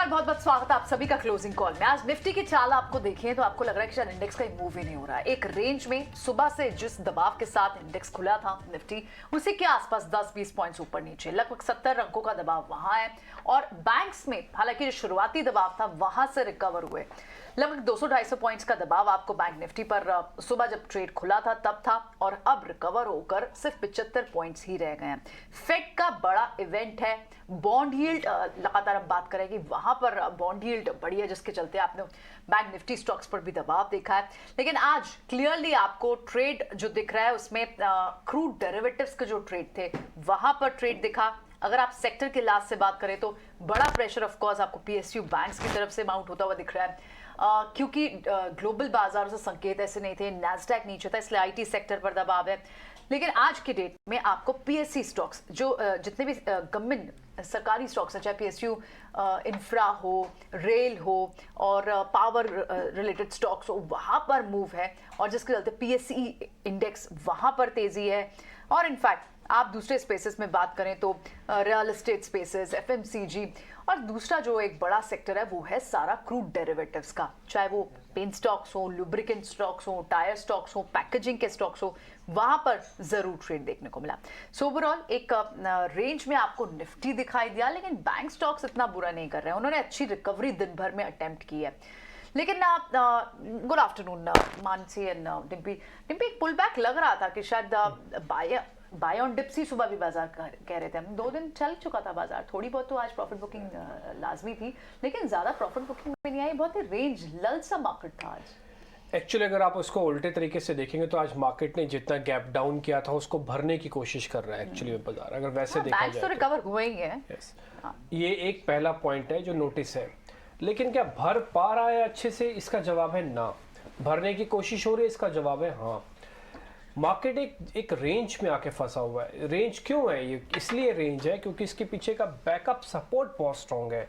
नमस्कार, बहुत बहुत स्वागत है आप सभी का क्लोजिंग कॉल में। आज निफ्टी की चाल आपको देखें तो आपको लग रहा है कि शायद इंडेक्स का मूव ही नहीं हो रहा है। एक रेंज में सुबह से जिस दबाव के साथ इंडेक्स खुला था निफ्टी, उसी के आसपास 10-20 पॉइंट्स ऊपर नीचे, लगभग 70 अंकों का दबाव वहां है। और बैंक्स में हालांकि जो शुरुआती दबाव था वहां से रिकवर हुए, लगभग 200-250 पॉइंट्स का दबाव आपको बैंक निफ्टी पर सुबह जब ट्रेड खुला था तब था, और अब रिकवर होकर सिर्फ 75 पॉइंट्स ही रह गए हैं। फेड का बड़ा इवेंट है, बॉन्ड यील्ड लगातार हम बात करें कि वहां पर बॉन्ड यील्ड बढ़ी है, जिसके चलते आपने बैंक निफ्टी स्टॉक्स पर भी दबाव देखा है। लेकिन आज क्लियरली आपको ट्रेड जो दिख रहा है उसमें क्रूड डेरिवेटिव्स के जो ट्रेड थे वहां पर ट्रेड दिखा। अगर आप सेक्टर के लास्ट से बात करें तो बड़ा प्रेशर ऑफ कोर्स आपको पीएसयू बैंक्स की तरफ से माउंट होता हुआ दिख रहा है, क्योंकि ग्लोबल बाजार से संकेत ऐसे नहीं थे, नैस्डैक नीचे था, इसलिए आईटी सेक्टर पर दबाव है। लेकिन आज के डेट में आपको पीएससी स्टॉक्स जो जितने भी गवर्नमेंट सरकारी स्टॉक्स हैं, चाहे पीएसयू इंफ्रा हो, रेल हो और पावर रिलेटेड स्टॉक्स हो, वहां पर मूव है, और जिसके चलते पीएसई इंडेक्स वहां पर तेजी है। और इनफैक्ट आप दूसरे स्पेसेस में बात करें तो रियल एस्टेट स्पेसेस, एफएमसीजी, और दूसरा जो एक बड़ा सेक्टर है वो है सारा क्रूड डेरिवेटिव्स का, चाहे वो पेंट स्टॉक्स हो, लुब्रिकेंट स्टॉक्स हो, टायर स्टॉक्स हो, पैकेजिंग के स्टॉक्स हो, वहां पर जरूर ट्रेड देखने को मिला। सो ओवरऑल एक रेंज में आपको निफ्टी दिखाई दिया, लेकिन बैंक स्टॉक्स इतना बुरा नहीं कर रहे हैं, उन्होंने अच्छी रिकवरी दिन भर में अटेम्प्ट की है। लेकिन good afternoon Mansi and Dimpy. एक पुल बैक लग रहा था कि शायद बाय ऑन डिप्स ही सुबह भी बाजार कह रहे थे हम, 2 दिन चल चुका था बाजार, थोड़ी बहुत तो आज प्रॉफिट बुकिंग लाजमी थी, लेकिन ज्यादा प्रॉफिट बुकिंग में नहीं आई, बहुत ही रेंज लल सा मार्केट था आज। एक्चुअली अगर आप उसको उल्टे तरीके से देखेंगे तो आज मार्केट ने जितना गैप डाउन किया था उसको भरने की कोशिश कर रहा है एक्चुअली में बाजार, अगर वैसे देखा जाए तो रिकवर हुए ही है। ये एक पहला पॉइंट है जो नोटिस है। लेकिन क्या भर पा रहा है अच्छे से, इसका जवाब है ना। भरने की कोशिश हो रही है, इसका जवाब है हाँ। मार्केट एक रेंज में आके फंसा हुआ है। रेंज क्यों है ये? इसलिए रेंज है क्योंकि इसके पीछे का बैकअप सपोर्ट बहुत स्ट्रॉन्ग है,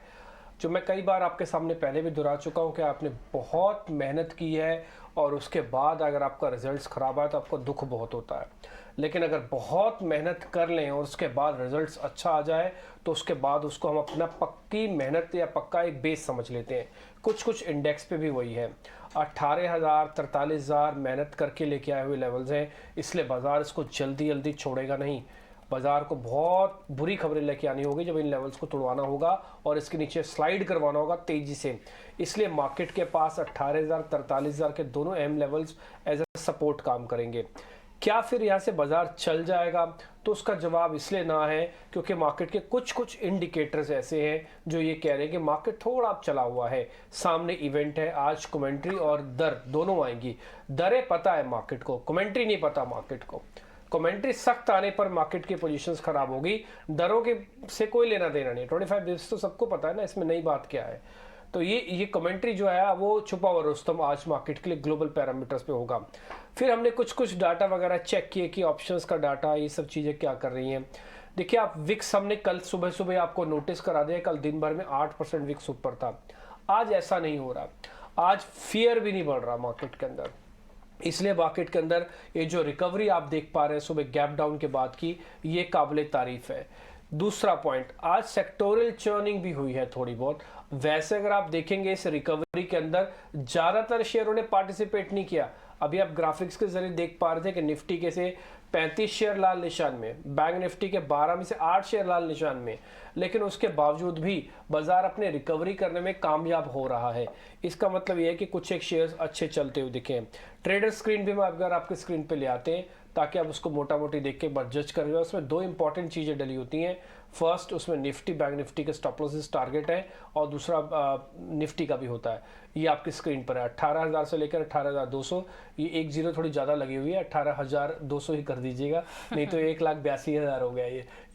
जो मैं कई बार आपके सामने पहले भी दोहरा चुका हूं कि आपने बहुत मेहनत की है और उसके बाद अगर आपका रिजल्ट्स खराब आए तो आपको दुख बहुत होता है। लेकिन अगर बहुत मेहनत कर लें और उसके बाद रिजल्ट्स अच्छा आ जाए तो उसके बाद उसको हम अपना पक्की मेहनत या पक्का एक बेस समझ लेते हैं। कुछ इंडेक्स पे भी वही है। 18,000 43,000 मेहनत करके लेके आए हुए लेवल्स हैं, इसलिए बाजार इसको जल्दी छोड़ेगा नहीं। बाजार को बहुत बुरी खबरें लेके आनी होगी जब इन लेवल्स को तोड़वाना होगा और इसके नीचे स्लाइड करवाना होगा तेजी से। इसलिए मार्केट के पास 18,000 43,000 के दोनों अहम लेवल्स एज ए सपोर्ट काम करेंगे। क्या फिर यहाँ से बाजार चल जाएगा? तो उसका जवाब इसलिए ना है क्योंकि मार्केट के कुछ इंडिकेटर्स ऐसे हैं जो ये कह रहे हैं कि मार्केट थोड़ा अब चला हुआ है। सामने इवेंट है, आज कमेंट्री और दर दोनों आएंगी। दरें पता है मार्केट को, कमेंट्री नहीं पता मार्केट को। कमेंट्री सख्त आने पर मार्केट की पोजीशंस खराब होगी, दरों के से कोई लेना देना नहीं। 25 बिप्स तो सबको पता है ना, इसमें नई बात क्या है। तो ये कमेंट्री जो है वो छुपा हुआ रुस्तम आज मार्केट के लिए ग्लोबल पैरामीटर्स पे होगा। फिर हमने कुछ डाटा वगैरह चेक किए कि ऑप्शंस का डाटा, ये सब चीज़ें क्या कर रही हैं। देखिए आप विक्स हमने कल सुबह आपको नोटिस करा दिया, कल दिन भर में 8% विक्स ऊपर था। आज ऐसा नहीं हो रहा, आज फियर भी नहीं बढ़ रहा मार्केट के अंदर। इसलिए मार्केट के अंदर ये जो रिकवरी आप देख पा रहे हैं सुबह गैप डाउन के बाद की, ये काबिल तारीफ है। दूसरा पॉइंट, आज सेक्टोरल चर्निंग भी हुई है थोड़ी बहुत। वैसे अगर आप देखेंगे इस रिकवरी के अंदर ज्यादातर शेयरों ने पार्टिसिपेट नहीं किया। अभी आप ग्राफिक्स के जरिए देख पा रहे थे कि निफ्टी के से 35 शेयर लाल निशान में, बैंक निफ्टी के 12 में से 8 शेयर लाल निशान में, लेकिन उसके बावजूद भी बाजार अपने रिकवरी करने में कामयाब हो रहा है। इसका मतलब यह है कि कुछ एक शेयर्स अच्छे चलते हुए दिखे। ट्रेडर स्क्रीन भी मैं अगर आपके स्क्रीन पे ले आते हैं ताकि आप उसको मोटा मोटी देख के बस जज कर रहे हो। उसमें 2 इंपॉर्टेंट चीज़ें डली होती हैं। फर्स्ट, उसमें निफ्टी बैंक निफ्टी के स्टॉप लॉसेस टारगेट है, और दूसरा निफ्टी का भी होता है। ये आपकी स्क्रीन पर है 18,000 से लेकर 18,200। ये 1 जीरो थोड़ी ज़्यादा लगी हुई है, 18,200 ही कर दीजिएगा, नहीं तो 1,82,000 हो गया।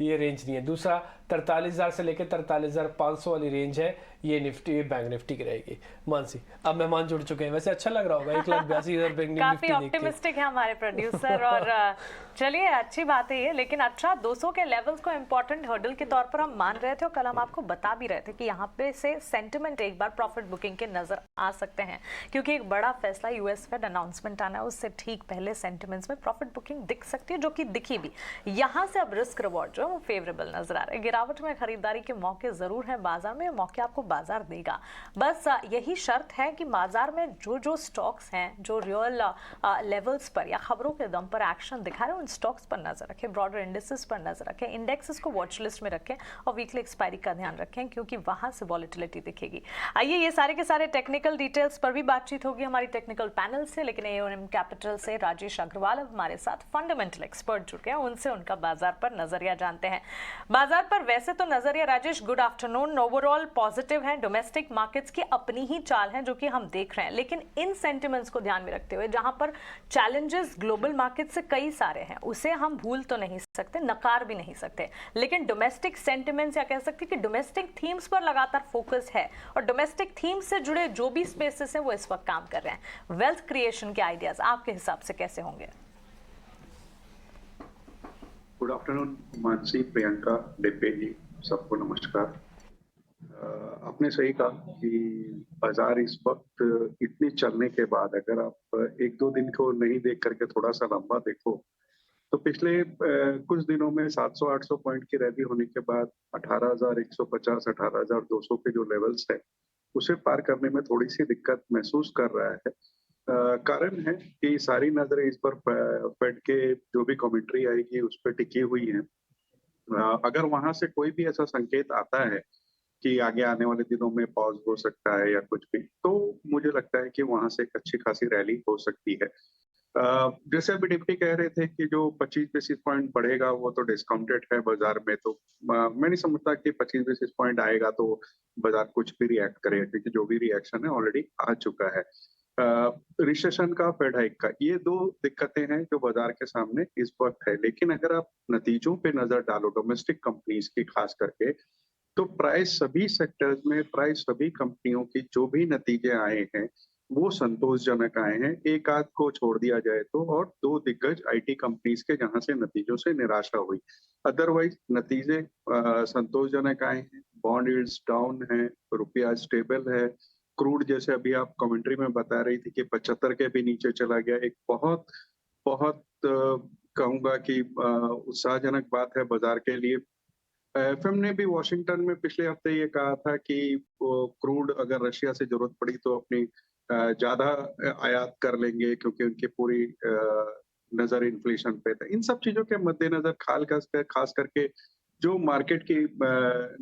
ये रेंज नहीं है। दूसरा 43,000 से लेकर 43,500 वाली रेंज है, ये निफ्टी बैंक निफ्टी की रहेगी। मानसी, अब मेहमान जुड़ चुके हैं, वैसे अच्छा लग रहा होगा 1,82,000 बैंक निफ्टी। काफी ऑप्टिमिस्टिक है हमारे प्रोड्यूसर और चलिए अच्छी बात है ये। लेकिन 18,200 के लेवल्स को इंपॉर्टेंट हर्डल लेवल के तौर पर हम मान रहे थे और कल हम आपको बता भी रहे थे कि यहाँ पे से सेंटिमेंट एक बार प्रॉफिट बुकिंग के नजर आ सकते हैं, क्योंकि एक बड़ा फैसला यूएस फेड अनाउंसमेंट आना है, उससे ठीक पहले सेंटिमेंट्स में प्रॉफिट बुकिंग दिख सकती है, जो कि दिखी भी। यहाँ से अब रिस्क रिवॉर्ड जो है वो फेवरेबल नजर आ रहा है। गिरावट में खरीदारी के मौके जरूर है बाजार में, मौके आपको बाजार देगा, बस यही शर्त है कि बाजार में जो स्टॉक्स हैं जो रियल लेवल्स पर या खबरों के दम पर एक्शन दिखा रहे हैं, उन स्टॉक्स पर नजर रखें, ब्रॉडर इंडेक्सेस पर नजर रखें, इंडेक्सेस को वॉच लिस्ट में रखें और वीकली एक्सपायरी का ध्यान रखें, क्योंकि वहां से वॉलेटिलिटी दिखेगी। आइए ये सारे के सारे टेक्निकल डिटेल्स पर भी बातचीत होगी हमारी टेक्निकल पैनल से, लेकिन एओएम कैपिटल से राजेश अग्रवाल हमारे साथ फंडामेंटल एक्सपर्ट जुड़ गए हैं, उनसे उनका बाजार पर नजरिया जानते हैं। बाजार पर वैसे तो नजरिया Rajesh, good afternoon, overall positive है, डोमेस्टिक मार्केट्स की अपनी ही चाल है जो कि हम देख रहे हैं, लेकिन इन सेंटिमेंट्स को ध्यान में रखते हुए जहां पर चैलेंजेस ग्लोबल मार्केट से कई सारे हैं, उसे हम भूल तो नहीं सकते, नकार भी नहीं सकते, लेकिन डोमेस्टिक सेंटिमेंट्स या कह सकते हैं कि डोमेस्टिक थीम्स पर लगातार फोकस है और डोमेस्टिक थीम्स से जुड़े जो भी स्पेसेस हैं वो इस वक्त काम कर रहे हैं। वेल्थ क्रिएशन के आइडियाज आपके हिसाब से कैसे होंगे? गुड आफ्टरनून मानसी, प्रियंका, डिब्बे जी, सबको नमस्कार। आपने सही कहा कि बाजार इस वक्त इतनी चलने के बाद अगर आप एक दो दिन को नहीं देख करके थोड़ा सा लंबा देखो तो पिछले कुछ दिनों में 700-800 पॉइंट की रैली होने के बाद 18,150 18,200 के जो लेवल्स है उसे पार करने में थोड़ी सी दिक्कत महसूस कर रहा है। कारण है कि सारी नजरें इस पर फेड के जो भी कमेंट्री आएगी उस पर टिकी हुई है। अगर वहां से कोई भी ऐसा संकेत आता है कि आगे आने वाले दिनों में पॉज हो सकता है या कुछ भी, तो मुझे लगता है कि वहां से एक अच्छी खासी रैली हो सकती है। जैसे अभी डिप्टी कह रहे थे कि जो 25 बेसिस पॉइंट बढ़ेगा वो तो डिस्काउंटेड है बाजार में, तो मैं नहीं समझता कि 25 बेसिस पॉइंट आएगा तो बाजार कुछ भी रिएक्ट करेगा, क्योंकि जो भी रिएक्शन है ऑलरेडी आ चुका है। रिसेशन का, फेड हाइक का, ये दो दिक्कतें हैं जो बाजार के सामने इस वक्त है। लेकिन अगर आप नतीजों पे नजर डालो डोमेस्टिक कंपनीज की खास करके, तो प्राइस सभी सेक्टर्स में, प्राइस सभी कंपनियों की जो भी नतीजे आए हैं वो संतोषजनक आए हैं, एक आध को छोड़ दिया जाए तो, और दो दिग्गज आईटी कंपनीज के जहां से नतीजों से निराशा हुई। अदरवाइज नतीजे संतोषजनक आए हैं, बॉन्ड यील्ड्स डाउन है, रुपया स्टेबल है, क्रूड जैसे अभी आप कमेंट्री में बता रही थी कि 75 के भी नीचे चला गया, एक बहुत बहुत कहूंगा कि उत्साहजनक बात है बाजार के लिए। एफएम ने भी वॉशिंगटन में पिछले हफ्ते ये कहा था कि क्रूड अगर रशिया से जरूरत पड़ी तो अपनी ज्यादा आयात कर लेंगे, क्योंकि उनकी पूरी नजर इन्फ्लेशन पे था। इन सब चीजों के मद्देनजर खास करके जो मार्केट की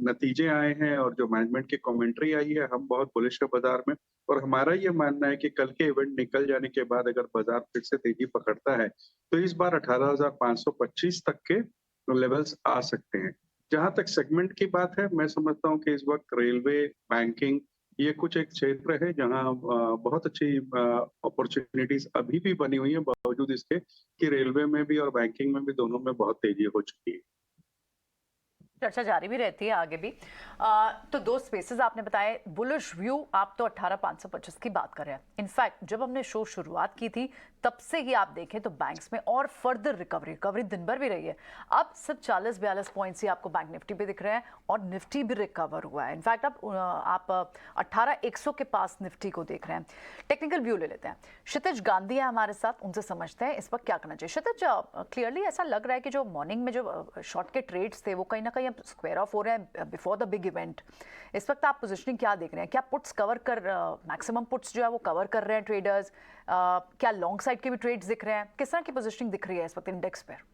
नतीजे आए हैं और जो मैनेजमेंट की कमेंट्री आई है, हम बहुत बुलिश है बाजार में। और हमारा ये मानना है कि कल के इवेंट निकल जाने के बाद अगर बाजार फिर से तेजी पकड़ता है तो इस बार 18,525 तक के लेवल्स आ सकते हैं। जहां तक सेगमेंट की बात है, मैं समझता हूं कि इस वक्त रेलवे, बैंकिंग, ये कुछ एक क्षेत्र है जहां बहुत अच्छी अपॉर्चुनिटीज अभी भी बनी हुई है, बावजूद इसके कि रेलवे में भी और बैंकिंग में भी, दोनों में बहुत तेजी हो चुकी है। चर्चा जारी भी रहती है आगे भी। तो दो स्पेसेस आपने बताए, बुलिश व्यू, आप तो 18,525 की बात कर रहे हैं। इनफैक्ट जब हमने शो शुरुआत की थी तब से ही आप देखें तो बैंक्स में और फर्दर रिकवरी दिन भर भी रही है। अब सिर्फ 40-42 पॉइंट्स ही आपको बैंक निफ्टी पे दिख रहे हैं और निफ्टी भी रिकवर हुआ है। इनफैक्ट अब आप 18,100 के पास निफ्टी को देख रहे हैं। टेक्निकल व्यू ले लेते हैं, क्षितिज गांधी है हमारे साथ, उनसे समझते हैं इस वक्त क्या करना चाहिए। क्षितिज, क्लियरली ऐसा लग रहा है कि जो मॉर्निंग में जो शॉर्ट के ट्रेड्स थे वो कहीं ना कहीं स्क्वायर ऑफ हो रहे हैं बिफोर द बिग इवेंट। इस वक्त आप पोजीशनिंग क्या देख रहे हैं? क्या पुट्स कवर कर, मैक्सिमम पुट्स जो है वो कवर कर रहे हैं ट्रेडर्स? क्या लॉन्ग साइड के भी ट्रेड्स दिख रहे हैं? किस तरह की पोजीशनिंग दिख रही है इस वक्त इंडेक्स पर?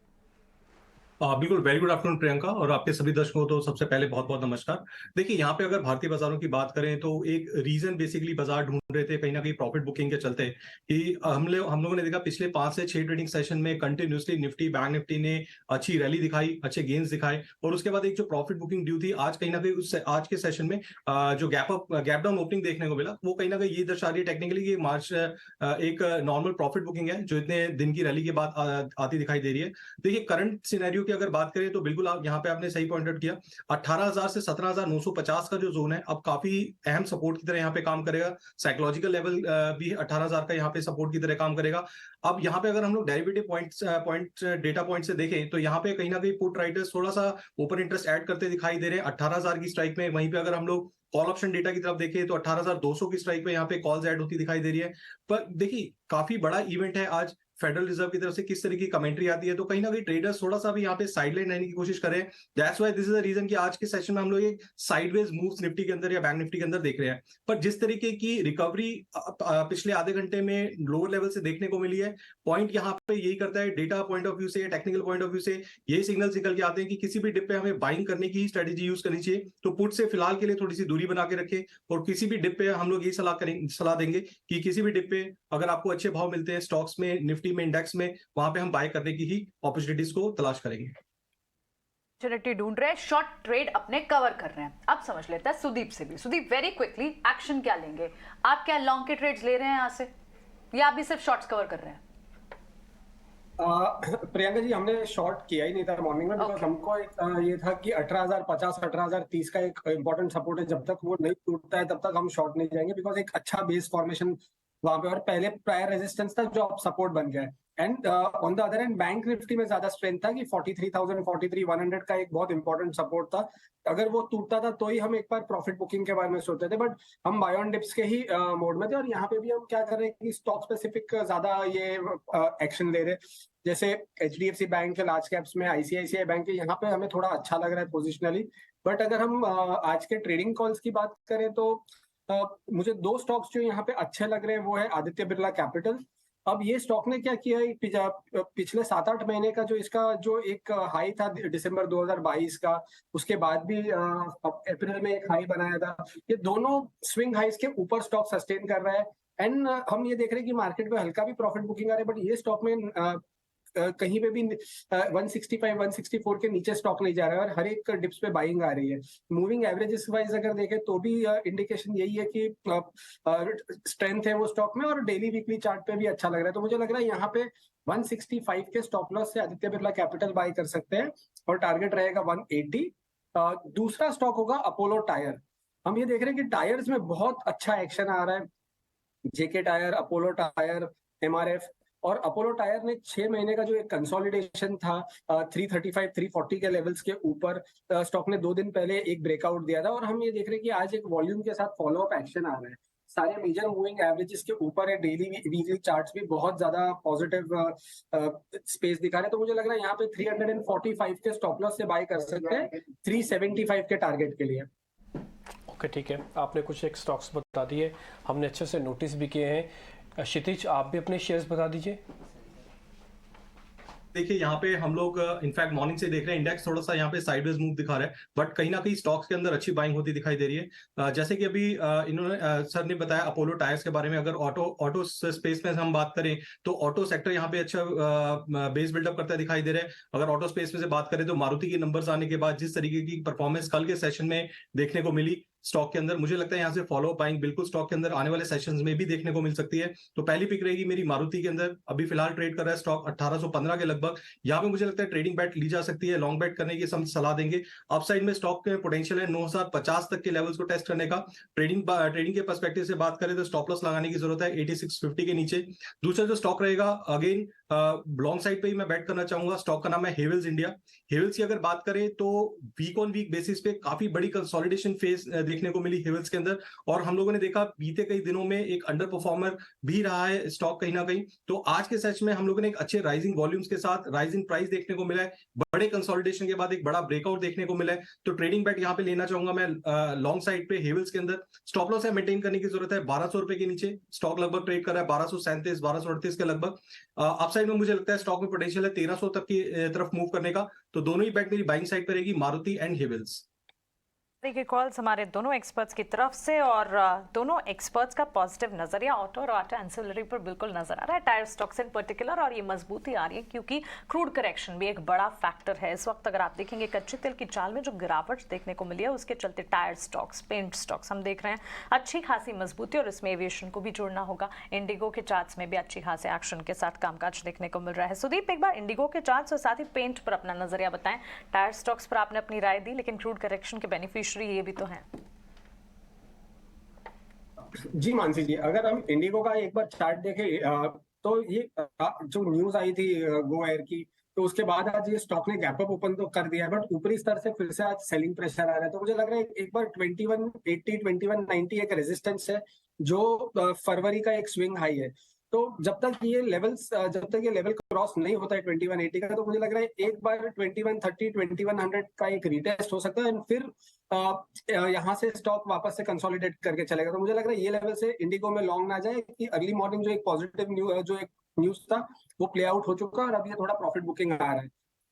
बिल्कुल, वेरी गुड आफ्टरनून प्रियंका, और आपके सभी दर्शकों को तो सबसे पहले बहुत बहुत नमस्कार। देखिए, यहाँ पे अगर भारतीय बाजारों की बात करें तो एक रीजन बेसिकली बाजार ढूंढ रहे थे कहीं ना कहीं प्रॉफिट बुकिंग के चलते कि हम लोगों ने देखा पिछले 5 से 6 ट्रेडिंग सेशन में कंटिन्यूसली निफ्टी, बैंक निफ्टी ने अच्छी रैली दिखाई, अच्छे गेन्स दिखाए, और उसके बाद एक जो प्रॉफिट बुकिंग ड्यू थी आज कहीं ना कहीं उस आज के सेशन में जो गैप डाउन ओपनिंग देखने को मिला, वो कहीं ना कहीं ये दर्शा रही है टेक्निकली कि मार्च एक नॉर्मल प्रॉफिट बुकिंग है जो इतने दिन की रैली के बाद आती दिखाई दे रही है। देखिए, करंट सिनेरियो की की अगर बात करें तो बिल्कुल आप यहाँ पे आपने सही पॉइंट आउट किया। 18,000 से 17,950 का जो जोन है अब काफी अहम सपोर्ट की तरह यहाँ पे काम करेगा। साइकोलॉजिकल लेवल भी 18,000 का यहाँ पे सपोर्ट की तरह काम करेगा। अब यहाँ पे अगर हम लोग डेरिवेटिव पॉइंट डेटा पॉइंट से देखें तो यहाँ पे कहीं ना कहीं पुट राइटर्स थोड़ा सा ओपन इंटरेस्ट ऐड करते दिखाई दे रहे हैं 18,000 की स्ट्राइक में। वहीं पे अगर हम लोग कॉल ऑप्शन डेटा की तरफ देखें तो 18,200 की स्ट्राइक पे यहाँ पे कॉल्स ऐड होती दिखाई दे रही है। पर देखिए काफी बड़ा इवेंट है आज, फेडरल रिजर्व की तरफ से किस तरह की कमेंट्री आती है, तो कहीं ना कहीं ट्रेडर्स थोड़ा सा भी यहाँ पे साइडलाइन रहने की कोशिश करें। That's why this is the reason कि आज के सेशन में हम लोग एक साइडवेज मूव्स निफ्टी के अंदर या बैंक निफ्टी के अंदर देख रहे हैं। पर जिस तरीके की रिकवरी पिछले आधे घंटे में लोअर लेवल से देखने को मिली है, पॉइंट यहाँ पे यही करता है, डेटा पॉइंट ऑफ व्यू से, टेक्निकल पॉइंट ऑफ व्यू से यही सिग्नल्स निकल के आते हैं कि किसी भी डिप पे हमें बाइंग करने की स्ट्रेटेजी यूज करनी चाहिए। तो पुट से फिलहाल के लिए थोड़ी सी दूरी बना के रखें, और किसी भी डिप पे हम लोग यही सलाह देंगे कि किसी भी डिप पे अगर आपको अच्छे भाव मिलते हैं स्टॉक्स में, निफ्टी में, इंडेक्स में, वहां पे हम बाय करने की ही अपॉर्चुनिटीज को तलाश करेंगे। अपॉर्चुनिटी ढूंढ रहे हैं, शॉर्ट ट्रेड अपने कवर कर रहे हैं। अब समझ लेते हैं सुदीप से भी। सुदीप, वेरी क्विकली एक्शन क्या लेंगे आप? क्या लॉन्ग के ट्रेड्स ले रहे हैं यहाँ से, या आप भी सिर्फ शॉर्ट्स कवर कर रहे हैं? प्रियंका जी, हमने शॉर्ट किया ही नहीं था मॉर्निंग में, बिकॉज हमको ये था कि 18,050 18,030 का एक इंपॉर्टेंट सपोर्ट है, जब तक वो नहीं टूटता है तब तक हम शॉर्ट नहीं जाएंगे, बिकॉज एक अच्छा बेस फॉर्मेशन वहां पे और पहले प्रायर रेजिस्टेंस था जो अब सपोर्ट बन गया है। And on the other and bank Nifty में ज्यादा स्ट्रेंथ था कि 43,000 43,100 का एक बहुत इंपॉर्टेंट सपोर्ट था। अगर वो टूटता था तो ही हम एक बार प्रॉफिट बुकिंग के बारे में सोचते थे, बट हम बाय ऑन डिप्स के ही मोड में थे। और यहाँ पे भी हम क्या कर रहे हैं कि स्टॉक स्पेसिफिक ज्यादा ये एक्शन ले रहे, जैसे HDFC बैंक के लार्ज कैप्स में, ICICI बैंक के, यहाँ पे हमें थोड़ा अच्छा लग रहा है पोजिशनली। बट अगर हम आज के ट्रेडिंग कॉल्स की बात करें तो मुझे दो स्टॉक्स जो यहाँ पे अच्छे लग रहे हैं वो है आदित्य बिरला कैपिटल। अब ये स्टॉक ने क्या किया है, पिछले 7-8 महीने का जो इसका जो एक हाई था दिसंबर 2022 का, उसके बाद भी अप्रैल में एक हाई बनाया था, ये दोनों स्विंग हाइस के ऊपर स्टॉक सस्टेन कर रहा है। एंड हम ये देख रहे हैं कि मार्केट में हल्का भी प्रॉफिट बुकिंग आ रहा है, बट ये स्टॉक में कहीं पे भी 165 164 के नीचे स्टॉक नहीं जा रहा है, और हर एक डिप्स पे बाइंग आ रही है। मूविंग एवरेजेस वाइज अगर देखें तो भी इंडिकेशन यही है कि स्ट्रेंथ है वो स्टॉक में, और डेली वीकली चार्ट पे भी अच्छा लग रहा है। तो मुझे लग रहा है यहाँ पे 165 के स्टॉप लॉस से आदित्य बिरला कैपिटल बाय कर सकते हैं, और टारगेट रहेगा 180। दूसरा स्टॉक होगा अपोलो टायर। हम ये देख रहे हैं कि टायर्स में बहुत अच्छा एक्शन आ रहा है, जेके टायर, अपोलो टायर, MRF। और अपोलो टायर ने 6 महीने का जो एक कंसोलिडेशन था 335 340 के लेवल्स के ऊपर, स्टॉक ने 2 दिन पहले एक ब्रेकआउट दिया था, और हम ये देख रहे हैं कि आज एक वॉल्यूम के साथ फॉलो अप एक्शन आ रहा है। सारे मेजर मूविंग एवरेजेस के ऊपर है, डेली वीकली चार्ट्स भी बहुत ज्यादा पॉजिटिव स्पेस दिखा रहे हैं। तो मुझे लग रहा है यहाँ पे 345 के स्टॉप लॉस से बाय कर सकते हैं 375 के टारगेट के लिए। ओके, ठीक है, आपने कुछ एक स्टॉक्स बता दिए, हमने अच्छे से नोटिस भी किए हैं। क्षितिज, आप भी अपने शेयर्स बता दीजिए। देखिए यहाँ पे हम लोग इनफैक्ट मॉर्निंग से देख रहे हैं इंडेक्स थोड़ा सा यहाँ पे साइडवेज मूव दिखा रहा है, बट कहीं ना कहीं स्टॉक्स के अंदर अच्छी बाइंग होती दिखाई दे रही है। जैसे कि अभी इन्होंने सर ने बताया अपोलो टायर्स के बारे में। अगर ऑटो स्पेस में हम बात करें तो ऑटो सेक्टर यहाँ पे अच्छा बेस बिल्डअप करता दिखाई दे रहा है। अगर ऑटो स्पेस में से बात करें तो मारुति के नंबर्स आने के बाद जिस तरीके की परफॉर्मेंस कल के सेशन में देखने को मिली स्टॉक के अंदर, मुझे लगता है यहाँ से फॉलो अप बाइंग बिल्कुल स्टॉक के अंदर आने वाले सेशंस में भी देखने को मिल सकती है। तो पहली पिक रहेगी मेरी मारुति के अंदर। अभी फिलहाल ट्रेड कर रहा है स्टॉक 1815 के लगभग। यहाँ पे मुझे लगता है ट्रेडिंग बैट ली जा सकती है, लॉन्ग बैट करने की हम सलाह देंगे। अपसाइड में स्टॉक के पोटेंशियल है 9050 तक के लेवल्स को टेस्ट करने का। ट्रेडिंग के पर्सपेक्टिव से बात करें तो स्टॉप लॉस लगाने की जरूरत है 8650 के नीचे। दूसरा जो स्टॉक रहेगा अगेन लॉन्ग साइड पे ही मैं बैट करना चाहूंगा, स्टॉक का नाम है हेवल्स इंडिया। हेवल्स की अगर बात करें तो वीक ऑन वीक बेसिस पे काफी बड़ी कंसोलिडेशन फेज देखने को मिली हेवल्स के अंदर, और हम लोगों ने देखा बीते कई दिनों में एक अंडर परफॉर्मर भी रहा है स्टॉक कहीं ना कहीं। तो आज के सेशन में हम लोगों ने एक अच्छे राइजिंग वॉल्यूम्स के साथ राइजिंग प्राइस देखने को मिला है, बड़े कंसोलिडेशन के बाद एक बड़ा ब्रेकआउट देखने को मिला है। तो ट्रेडिंग बैट यहाँ पे लेना चाहूंगा मैं लॉन्ग साइड पे हेवल्स के अंदर। स्टॉप लॉस है मेंटेन करने की जरूरत है 1200 रुपए के नीचे। स्टॉक लगभग ट्रेड कर रहा है 1237 1238 के लगभग। अपसाइड में मुझे लगता है स्टॉक में पोटेंशियल है 1300 तक की तरफ मूव करने का। तो दोनों ही बैट मेरी बाइंग साइड पर रहेगी, मारुति एंड हेवल्स। देखिए कॉल्स हमारे दोनों एक्सपर्ट्स की तरफ से और दोनों एक्सपर्ट्स का पॉजिटिव नजरिया ऑटो और ऑटो एंसिलरी पर बिल्कुल नजर आ रहा है, टायर स्टॉक्स इन पर्टिकुलर, और ये मजबूती आ रही है क्योंकि क्रूड करेक्शन भी एक बड़ा फैक्टर है इस वक्त। अगर आप देखेंगे कच्चे तेल की चाल में जो गिरावट देखने को मिली है उसके चलते टायर स्टॉक्स, पेंट स्टॉक्स हम देख रहे हैं अच्छी खासी मजबूती, और इसमें एविएशन को भी जोड़ना होगा। इंडिगो के चार्ट्स में भी अच्छी खासे एक्शन के साथ कामकाज देखने को मिल रहा है। सुदीप, एक बार इंडिगो के चार्ट्स और साथ ही पेंट पर अपना नजरिया बताएं। टायर स्टॉक्स पर आपने अपनी राय दी, लेकिन क्रूड करेक्शन के बेनिफिशियरी ये भी तो हैं। जी मानसी जी, अगर हम इंडिगो का एक बार चार्ट देखें तो ये जो न्यूज आई थी गो एयर की, तो उसके बाद आज ये स्टॉक ने गैप अप ओपन तो कर दिया है, बट ऊपरी स्तर से फिर से आज सेलिंग प्रेशर आ रहा है। तो मुझे लग रहा है एक बार 2180 2190 एक रेजिस्टेंस है जो फरवरी का एक स्विंग हाई है। तो जब तक ये लेवल क्रॉस नहीं होता है 2180 का, तो मुझे लग रहा है एक बार 2130 2100 का एक रिटेस्ट हो सकता है, एंड फिर यहाँ से स्टॉक वापस से कंसोलिडेट करके चलेगा। तो मुझे लग रहा है ये लेवल से इंडिगो में लॉन्ग ना जाए कि अर्ली मॉर्निंग जो एक पॉजिटिव न्यूज था वो प्ले आउट हो चुका है और अब ये थोड़ा प्रॉफिट बुकिंग आ रहा है।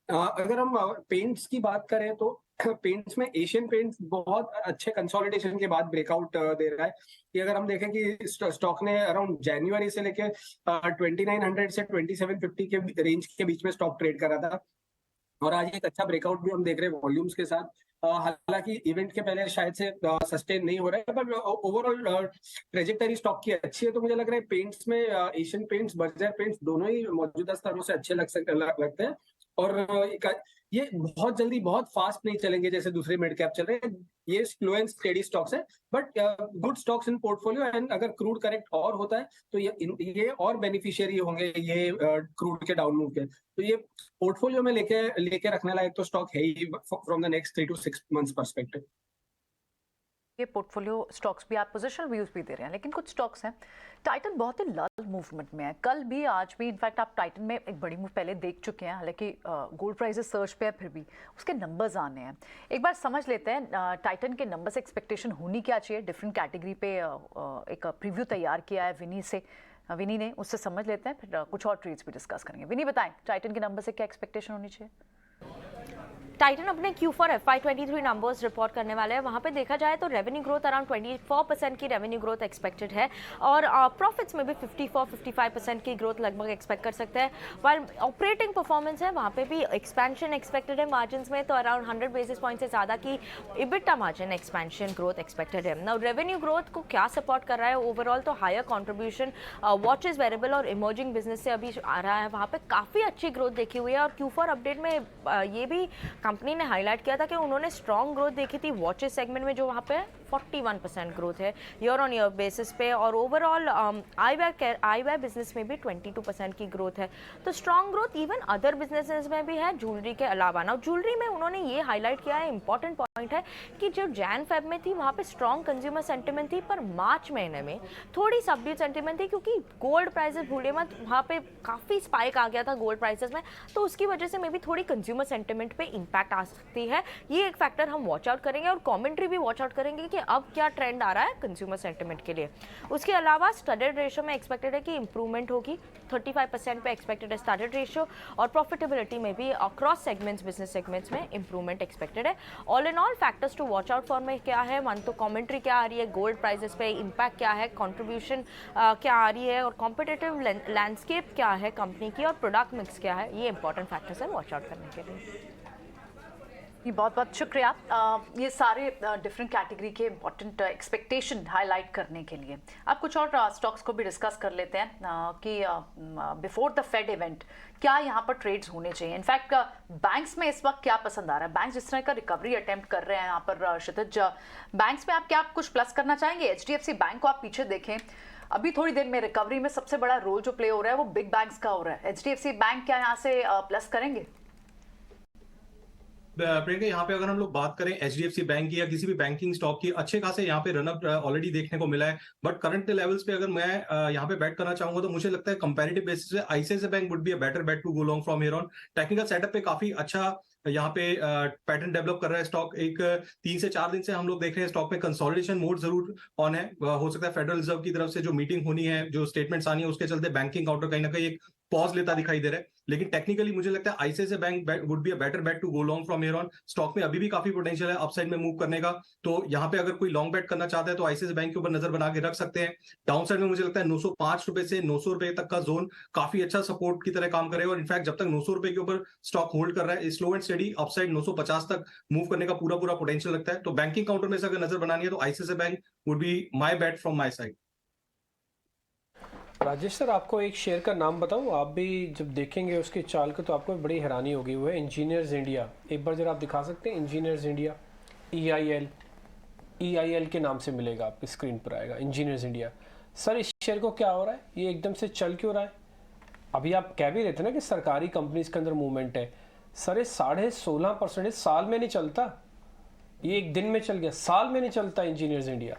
अगर हम पेंट्स की बात करें तो पेंट्स में एशियन पेंट्स बहुत अच्छे कंसोलिडेशन के बाद ब्रेकआउट दे रहा है। कि अगर हम देखें कि स्टॉक ने अराउंड जनवरी से लेके 2900 से 2750 के रेंज के बीच में स्टॉक ट्रेड करा था, और आज एक अच्छा ब्रेकआउट भी हम देख रहे हैं वॉल्यूम्स के साथ। हालांकि इवेंट के पहले शायद से सस्टेन नहीं हो रहा है, पर ओवरऑल ट्रेजेक्टरी स्टॉक की अच्छी है। तो मुझे लग रहा है पेंट्स में एशियन पेंट्स, बर्जर पेंट्स दोनों ही मौजूदा स्तरों से अच्छे लगते हैं, और ये बहुत जल्दी बहुत फास्ट नहीं चलेंगे जैसे दूसरे मिड कैप चल रहे हैं। ये स्लो एंड स्टेडी स्टॉक्स है, but good stocks in portfolio, and अगर क्रूड करेक्ट और होता है तो ये और बेनिफिशियरी होंगे ये क्रूड के डाउन मूव के। तो ये पोर्टफोलियो में लेके रखने लायक तो स्टॉक है ही from the next 3 to 6 months perspective. ये पोर्टफोलियो स्टॉक्स भी आप पोजिशनल व्यूज भी दे रहे हैं, लेकिन कुछ स्टॉक्स हैं टाइटन बहुत ही लल मूवमेंट में है, कल भी आज भी। इनफैक्ट आप टाइटन में एक बड़ी मूव पहले देख चुके हैं, हालांकि गोल्ड प्राइसेस सर्च पे है, फिर भी उसके नंबर्स आने हैं। एक बार समझ लेते हैं टाइटन के नंबर्स एक्सपेक्टेशन होनी क्या चाहिए। डिफरेंट कैटेगरी पे एक प्रीव्यू तैयार किया है विनी ने, उससे समझ लेते हैं, फिर कुछ और ट्रेड्स भी डिस्कस करेंगे। विनी बताएं टाइटन के नंबर से क्या एक्सपेक्टेशन होनी चाहिए। टाइटन अपने Q4 FY23 नंबर्स रिपोर्ट करने वाले हैं। वहाँ पे देखा जाए तो रेवेन्यू ग्रोथ अराउंड 24% की रेवेन्यू ग्रोथ एक्सपेक्टेड है, और प्रॉफिट्स में भी 54-55% की ग्रोथ लगभग एक्सपेक्ट कर सकते हैं। वाइल ऑपरेटिंग परफॉर्मेंस है वहाँ पे भी एक्सपेंशन एक्सपेक्टेड है मार्जिन्स में, तो अराउंड 100 बेसिस पॉइंट से ज़्यादा की EBITDA margin expansion growth expected है। नाउ रेवेन्यू ग्रोथ को क्या सपोर्ट कर रहा है ओवरऑल, तो हायर कॉन्ट्रीब्यूशन वॉचेस, वेरेबल और इमर्जिंग बिजनेस से अभी आ रहा है, वहाँ पे काफ़ी अच्छी ग्रोथ देखी हुई है। और Q4 अपडेट में ये भी कंपनी ने हाईलाइट किया था कि उन्होंने स्ट्रॉन्ग ग्रोथ देखी थी वॉचेस सेगमेंट में, जो वहाँ पे 41% ग्रोथ है ईयर ऑन ईयर बेसिस पे, और ओवरऑल आईवेयर बिजनेस में भी 22% की ग्रोथ है। तो strong growth even other businesses में भी है ज्वेलरी के अलावा। ना ज्वेलरी में उन्होंने ये हाईलाइट किया है, इंपॉर्टेंट पॉइंट है कि जो जैन फेब में थी वहाँ पे स्ट्रॉन्ग कंज्यूमर सेंटिमेंट थी, पर मार्च महीने में थोड़ी सबड्यूड सेंटिमेंट थी, क्योंकि गोल्ड प्राइसेस भूलिए मत वहाँ पे काफ़ी स्पाइक आ गया था गोल्ड प्राइसेस में, तो उसकी वजह से मे भी थोड़ी कंज्यूमर सेंटिमेंट पे इम्पैक्ट आ सकती है। ये एक फैक्टर हम वॉच आउट करेंगे, और कमेंट्री भी वॉच आउट करेंगे कि अब क्या ट्रेंड आ रहा है कंज्यूमर सेंटिमेंट के लिए। उसके अलावा स्टडेड रेशियो में एक्सपेक्टेड है कि इंप्रूवमेंट होगी, 35% पे एक्सपेक्टेड है स्टडेड रेशियो, और प्रॉफिटेबिलिटी में भी अक्रॉस सेगमेंट्स, बिजनेस सेगमेंट्स में इंप्रूवमेंट एक्सपेक्टेड है। All in all factors to watch out for में क्या है, वन तो कमेंट्री क्या आ रही है, गोल्ड प्राइसेस पे इम्पैक्ट क्या है, कंट्रीब्यूशन क्या आ रही है, और कॉम्पिटिटिव लैंडस्केप क्या है कंपनी की, और प्रोडक्ट मिक्स क्या है, ये इंपॉर्टेंट फैक्टर्स है वॉच आउट करने के लिए। ये बहुत बहुत शुक्रिया ये सारे डिफरेंट कैटेगरी के इंपॉर्टेंट एक्सपेक्टेशन हाईलाइट करने के लिए। अब कुछ और स्टॉक्स को भी डिस्कस कर लेते हैं कि बिफोर द फेड इवेंट क्या यहाँ पर ट्रेड्स होने चाहिए। इनफैक्ट बैंक्स में इस वक्त क्या पसंद आ रहा है, बैंक्स जिस तरह का रिकवरी अटेम्प्ट कर रहे हैं यहाँ पर क्षितिज, बैंक्स में आप क्या कुछ प्लस करना चाहेंगे। HDFC बैंक को आप पीछे देखें, अभी थोड़ी देर में रिकवरी में सबसे बड़ा रोल जो प्ले हो रहा है वो बिग बैंक्स का हो रहा है। HDFC बैंक क्या यहाँ से प्लस करेंगे। प्रियंका, यहाँ पे अगर हम लोग बात करें HDFC बैंक की या किसी भी बैंकिंग स्टॉक की, अच्छे खासे यहाँ पे रनअप ऑलरेडी देखने को मिला है, बट करंट लेवल्स पे अगर मैं यहाँ पे बैट करना चाहूंगा तो मुझे लगता है कंपैरेटिव बेसिस पे ICICI bank would be a better bet to go long from here on. Technical setup पे काफी अच्छा यहाँ पे पैटर्न डेवलप कर रहा है स्टॉक। एक 3 से 4 दिन से हम लोग देख रहे हैं स्टॉक में कंसोलिडेशन मोड जरूर ऑन है। हो सकता है फेडरल रिजर्व की तरफ से जो मीटिंग होनी है, जो स्टेटमेंट्स आनी है, उसके चलते बैंकिंग काउंटर कहीं ना कहीं एक पॉज लेता दिखाई दे रहा है, लेकिन टेक्निकली मुझे लगता है ICICI bank would be a better bet to go long from here on. Stock में अभी भी काफी पोटेंशियल है अपसाइड में मूव करने का, तो यहाँ पे अगर कोई लॉन्ग बेट करना चाहता है तो आईसीआईसीआई बैंक के ऊपर नजर बना के रख सकते हैं। डाउन साइड में मुझे लगता है 905 रुपए से 900 रुपए तक का जोन काफी अच्छा सपोर्ट की तरह काम करेगा, और इनफैक्ट जब तक 900 रुपए के ऊपर स्टॉक होल्ड कर रहा है, स्लो एंड स्टेडी अपसाइड 950 तक मूव करने का पूरा पूरा पोटेंशियल लगता है। तो बैंकिंग काउंटर में से अगर नजर बनानी है तो ICICI bank would be my bet from my side. Rajesh sir, आपको एक शेयर का नाम बताऊं, आप भी जब देखेंगे उसकी चाल को तो आपको बड़ी हैरानी होगी। वो है इंजीनियर्स इंडिया। एक बार जरा आप दिखा सकते हैं इंजीनियर्स इंडिया, EIL के नाम से मिलेगा, आपकी स्क्रीन पर आएगा इंजीनियर्स इंडिया। सर इस शेयर को क्या हो रहा है, ये एकदम से चल क्यों रहा है? अभी आप कह भी रहे थे ना कि सरकारी कंपनीज के अंदर मूवमेंट है। सर ये 16.5% साल में नहीं चलता, ये एक दिन में चल गया, साल में नहीं चलता इंजीनियर्स इंडिया।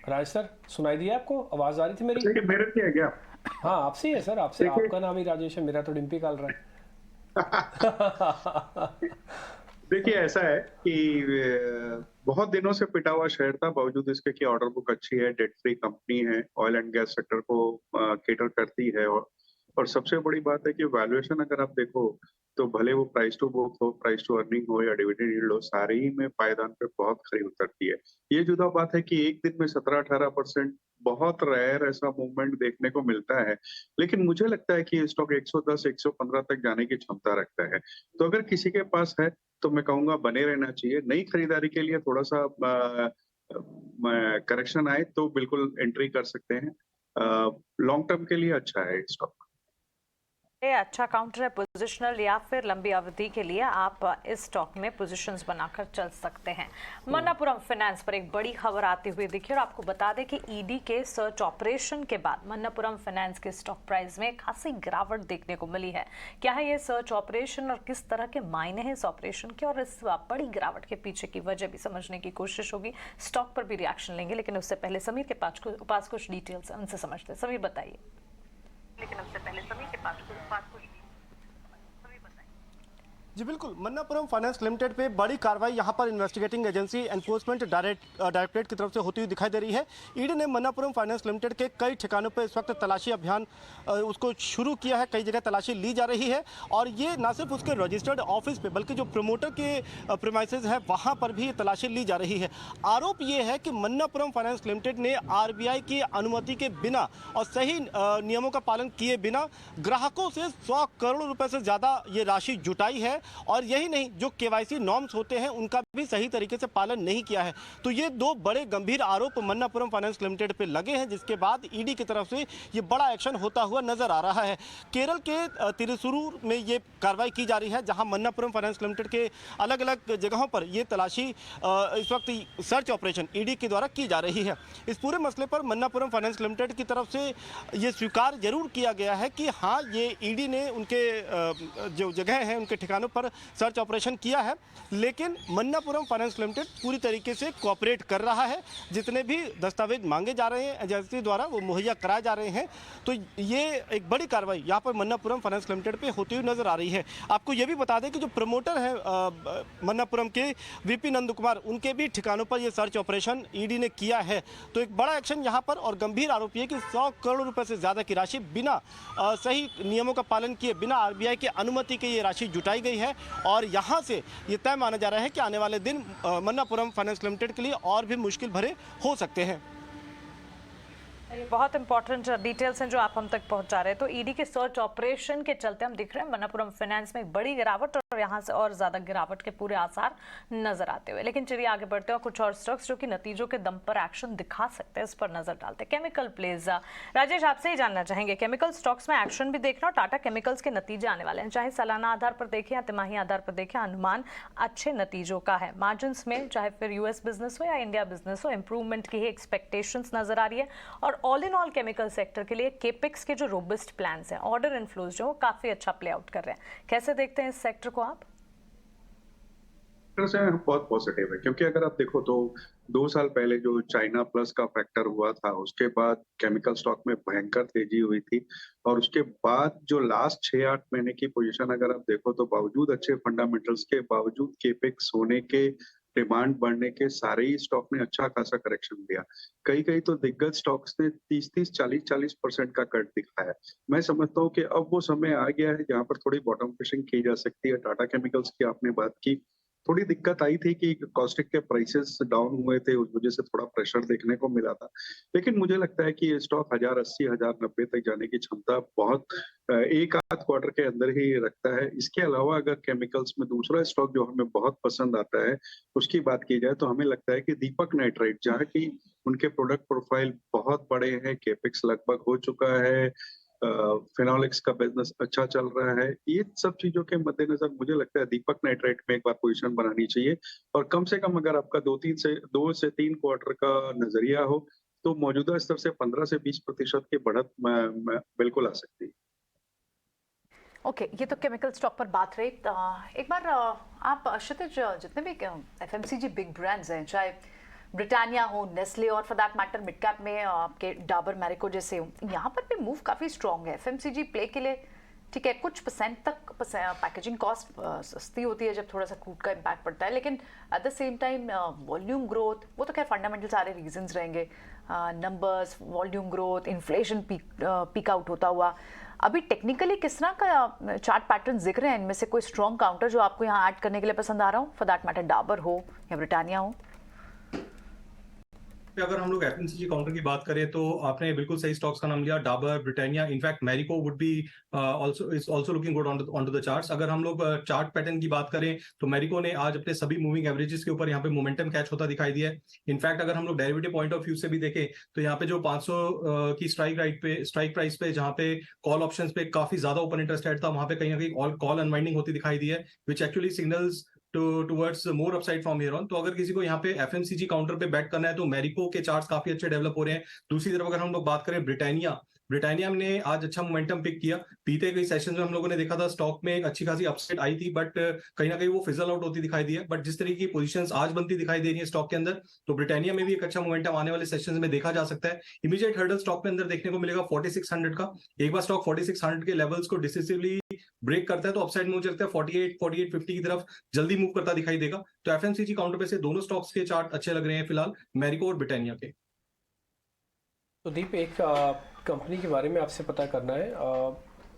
राज सर सुनाई दिया आपको? आवाज आ रही थी मेरी? मेरे से है क्या? हाँ आपसे ही है सर, आपसे। आपका नाम ही राजेश है, मेरा तो डिम्पी काल रहा है। देखिए ऐसा है कि बहुत दिनों से पिटा हुआ शेयर था, बावजूद इसके कि ऑर्डर बुक अच्छी है, डेट फ्री कंपनी है, ऑयल एंड गैस सेक्टर को केटर करती है, और सबसे बड़ी बात है कि वैल्यूएशन अगर आप देखो तो भले वो प्राइस टू बुक हो, प्राइस टू अर्निंग हो या डिविडेंड यील्ड हो, सारे ही में पायदान पे बहुत खरी उतरती है। ये जुदा बात है कि एक दिन में 17-18% बहुत रेयर ऐसा मूवमेंट देखने को मिलता है, लेकिन मुझे लगता है कि स्टॉक 110-115 तक जाने की क्षमता रखता है। तो अगर किसी के पास है तो मैं कहूंगा बने रहना चाहिए। नई खरीदारी के लिए थोड़ा सा करेक्शन आए तो बिल्कुल एंट्री कर सकते हैं। लॉन्ग टर्म के लिए अच्छा है स्टॉक। अच्छा काउंटर है पोजिशनल या फिर लंबी अवधि के लिए आप इस स्टॉक में पोजीशंस बनाकर चल सकते हैं। मन्नापुरम फाइनेंस पर एक बड़ी खबर आती हुई दिखी, और आपको बता दें कि ईडी के सर्च ऑपरेशन के बाद मन्नापुरम फाइनेंस के स्टॉक प्राइस में खासी गिरावट देखने को मिली है। क्या है ये सर्च ऑपरेशन और किस तरह के मायने हैं इस ऑपरेशन के, और इस बड़ी गिरावट के पीछे की वजह भी समझने की कोशिश होगी। स्टॉक पर भी रिएक्शन लेंगे, लेकिन उससे पहले समीर के पास कुछ डिटेल्स है, उनसे समझते हैं। समीर बताइए। जी बिल्कुल, मन्नापुरम फाइनेंस लिमिटेड पे बड़ी कार्रवाई यहाँ पर इन्वेस्टिगेटिंग एजेंसी एनफोर्समेंट डायरेक्टरेट की तरफ से होती हुई दिखाई दे रही है। ईडी ने मन्नापुरम फाइनेंस लिमिटेड के कई ठिकानों पर इस वक्त तलाशी अभियान उसको शुरू किया है। कई जगह तलाशी ली जा रही है, और ये ना सिर्फ उसके रजिस्टर्ड ऑफिस पे बल्कि जो प्रमोटर के प्रीमाइसेस है वहाँ पर भी तलाशी ली जा रही है। आरोप ये है कि मन्नापुरम फाइनेंस लिमिटेड ने RBI की अनुमति के बिना और सही नियमों का पालन किए बिना ग्राहकों से 100 करोड़ रुपए से ज़्यादा ये राशि जुटाई है, और यही नहीं, जो KYC नॉर्म्स होते हैं उनका भी सही तरीके से पालन नहीं किया है। तो ये दो बड़े गंभीर आरोप मन्नापुरम फाइनेंस लिमिटेड पे लगे हैं, जिसके बाद ईडी की तरफ से ये बड़ा एक्शन होता हुआ नजर आ रहा है। केरल के तिरुसुरूर में ये कार्रवाई की जा रही है, जहां मन्नापुरम फाइनेंस लिमिटेड के अलग अलग जगहों पर ये तलाशी इस वक्त सर्च ऑपरेशन ईडी के द्वारा की जा रही है। इस पूरे मसले पर मन्नापुरम फाइनेंस लिमिटेड की तरफ से ये स्वीकार जरूर किया गया है कि हाँ, ये ईडी ने उनके जो जगह हैं उनके ठिकानों पर सर्च ऑपरेशन किया है, लेकिन मन्नापुरम फाइनेंस लिमिटेड पूरी तरीके से कोऑपरेट कर रहा है। जितने भी दस्तावेज मांगे जा रहे हैं एजेंसी द्वारा वो मुहैया कराए जा रहे हैं। तो ये एक बड़ी कार्रवाई यहाँ पर मन्नापुरम फाइनेंस लिमिटेड पे होती हुई नजर आ रही है। आपको ये भी बता दें कि जो प्रमोटर हैं मन्नापुरम के VP नंद कुमार, उनके भी ठिकानों पर यह सर्च ऑपरेशन ईडी ने किया है। तो एक बड़ा एक्शन यहाँ पर, और गंभीर आरोप ये कि 100 करोड़ रुपए से ज्यादा की राशि बिना सही नियमों का पालन किए, बिना RBI की अनुमति के ये राशि जुटाई गई है, और यहाँ से ये तय माना जा रहा है कि आने वाले दिन मन्नापुरम फाइनेंस लिमिटेड के लिए और भी मुश्किल भरे हो सकते हैं। बहुत इंपॉर्टेंट डिटेल्स हैं जो आप हम तक पहुंचा रहे हैं। तो ईडी के सर्च ऑपरेशन के चलते हम दिख रहे हैं मन्नापुरम फाइनेंस में एक बड़ी गिरावट, और यहां से और ज्यादा गिरावट के पूरे आसार नजर आते हुए। लेकिन चलिए आगे बढ़ते हैं, और कुछ और स्टॉक्स जो कि नतीजों के दम पर एक्शन दिखा सकते हैं, इस पर नजर डालते हैं। केमिकल प्लेज, राजेश आपसे ही जानना चाहेंगे, केमिकल स्टॉक्स में एक्शन भी देखना, और टाटा केमिकल्स के नतीजे आने वाले हैं, चाहे सालाना आधार पर देखें या तिमाही आधार पर देखें, अनुमान अच्छे नतीजों का है। मार्जिन में चाहे फिर US बिजनेस हो या इंडिया बिजनेस हो, इंप्रूवमेंट की ही एक्सपेक्टेशंस नजर आ रही है। और all in all chemical sector के लिए केपेक्स के जो रोबस्ट प्लान्स हैं, ऑर्डर इनफ्लोज जो काफी अच्छा प्ले आउट कर रहे हैं। कैसे देखते हैं इस सेक्टर को आप? से बहुत पॉजिटिव है, क्योंकि अगर आप देखो तो 2 साल पहले जो चाइना प्लस का फैक्टर हुआ था, उसके बाद केमिकल स्टॉक में भयंकर तेजी हुई थी, और उसके बाद जो लास्ट 6-8 महीने की पोजीशन अगर आप देखो तो बावजूद अच्छे फंडामेंटल्स के बावजूद केपेक्स होने के डिमांड बढ़ने के सारे ही स्टॉक ने अच्छा खासा करेक्शन दिया। कई तो दिग्गज स्टॉक्स ने 30-30, 40-40% का कट दिखाया। मैं समझता हूँ कि अब वो समय आ गया है जहाँ पर थोड़ी बॉटम फिशिंग की जा सकती है। टाटा केमिकल्स की आपने बात की, थोड़ी दिक्कत आई थी कि कॉस्टिक के प्राइसेस डाउन हुए थे, उस वजह से थोड़ा प्रेशर देखने को मिला था। लेकिन मुझे लगता है कि ये स्टॉक 1080, 1090 तक जाने की क्षमता बहुत एक आध क्वार्टर के अंदर ही रखता है। इसके अलावा अगर केमिकल्स में दूसरा स्टॉक जो हमें बहुत पसंद आता है, उसकी बात की जाए तो हमें लगता है कि दीपक नाइट्राइट, जहाँ की उनके प्रोडक्ट प्रोफाइल बहुत बड़े हैं, कैपेक्स लगभग हो चुका है, फिनोलिक्स का बिजनेस अच्छा चल रहा है। ये सब चीजों के मद्देनजर मुझे लगता है दीपक नाइट्राइट में एक बार पोजीशन बनानी चाहिए, और कम से कम अगर आपका 2 से 3 क्वार्टर का नजरिया हो तो मौजूदा स्तर से 15 से 20% की बढ़त बिल्कुल आ सकती है। ओके, ये तो केमिकल स्टॉक पर बात रही। एक बार आप क्षितिज, जितने भी एफएमसीजी बिग ब्रांड्स हैं, चाहे ब्रिटानिया हो, नेस्ले, और for that matter mid cap में आपके डाबर मैरिको जैसे हो, यहाँ पर भी मूव काफ़ी स्ट्रॉन्ग है एफएमसीजी प्ले के लिए। ठीक है, कुछ परसेंट तक पैकेजिंग कॉस्ट सस्ती होती है जब थोड़ा सा क्रूड का इम्पैक्ट पड़ता है, लेकिन at the same time volume growth, वो तो खैर फंडामेंटल सारे रीजंस रहेंगे, numbers, volume growth, inflation peak out होता हुआ। अभी टेक्निकली किस तरह का चार्ट पैटर्न दिख रहे हैं? इनमें से कोई स्ट्रॉन्ग काउंटर जो आपको यहाँ ऐड करने के लिए पसंद आ रहा हो, फॉर दैट मैटर डाबर हो या ब्रिटानिया हो? अगर हम लोग एफएमसीजी काउंटर की बात करें तो आपने बिल्कुल सही स्टॉक्स का नाम लिया, Dabur, Britannia, in fact Marico would be also looking good on to the charts. अगर हम लोग चार्ट पैटर्न की बात करें तो मैरिको ने आज अपने सभी मूविंग एवरेजेस के ऊपर यहाँ पे मोमेंटम कैच होता दिखाई दिया है। इनफैक्ट अगर हम लोग डेरिवेटिव पॉइंट ऑफ व्यू से भी देखें तो यहाँ पे जो 500 की स्ट्राइक प्राइस पे जहाँ पे कॉल ऑप्शंस पे काफी ज्यादा ओपन इंटरेस्ट था, वहां पे कहीं ना कहीं कॉल अनवाइंडिंग होती दिखाई दी है, which actually signals towards more upside from here on. तो अगर किसी को यहाँ पे एफएमसीजी काउंटर पे बैट करना है तो मैरिको के चार्ट्स काफी अच्छे डेवलप हो रहे हैं। दूसरी तरफ अगर हम लोग बात करें ब्रिटानिया ने आज अच्छा मोमेंटम पिक किया। बीते कई सेशन में हम लोगों ने देखा था स्टॉक में एक अच्छी खासी अपसाइड आई थी, बट कहीं ना कहीं वो फिजल आउट होती दिखाई दी है। बट जिस तरीके की पोजीशंस आज बनती दिखाई दे रही है स्टॉक के अंदर, तो ब्रिटानिया में भी एक अच्छा मोमेंटम आने वाले सेशंस में देखा जा सकता है। इमीडिएट हर्डल स्टॉक के अंदर देखने को मिलेगा 4600 का। एक बार स्टॉक 4600 के लेवल्स को डिसिसिवली ब्रेक करता है तो अपसाइड मूव चलता है 4850 की तरफ जल्दी मूव करता दिखाई देगा। तो एफएमसीजी काउंटर पे से दोनों स्टॉक्स के चार्ट अच्छे लग रहे हैं फिलहाल, मैरिको और ब्रिटानिया के। तो दीप, एक कंपनी के बारे में आपसे पता करना है,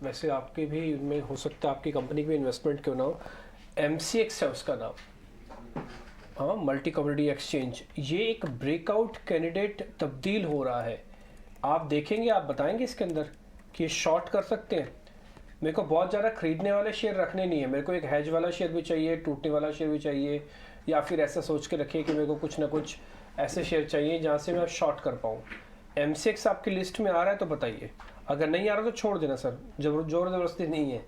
वैसे आपके भी में हो सकता है आपकी कंपनी की इन्वेस्टमेंट क्यों ना हो, MCX है उसका नाम, हाँ, मल्टी कमोडिटी एक्सचेंज। ये एक ब्रेकआउट कैंडिडेट तब्दील हो रहा है, आप देखेंगे, आप बताएंगे इसके अंदर कि ये शॉर्ट कर सकते हैं। मेरे को बहुत ज़्यादा खरीदने वाले शेयर रखने नहीं है, मेरे को एक हैज वाला शेयर भी चाहिए, टूटने वाला शेयर भी चाहिए, या फिर ऐसा सोच के रखिए कि मेरे को कुछ ना कुछ ऐसे शेयर चाहिए जहाँ से मैं शॉर्ट कर पाऊँ। MCX आपकी लिस्ट में आ रहा है तो बताइए, अगर नहीं आ रहा तो छोड़ देना सर, जोर जबरदस्ती नहीं है।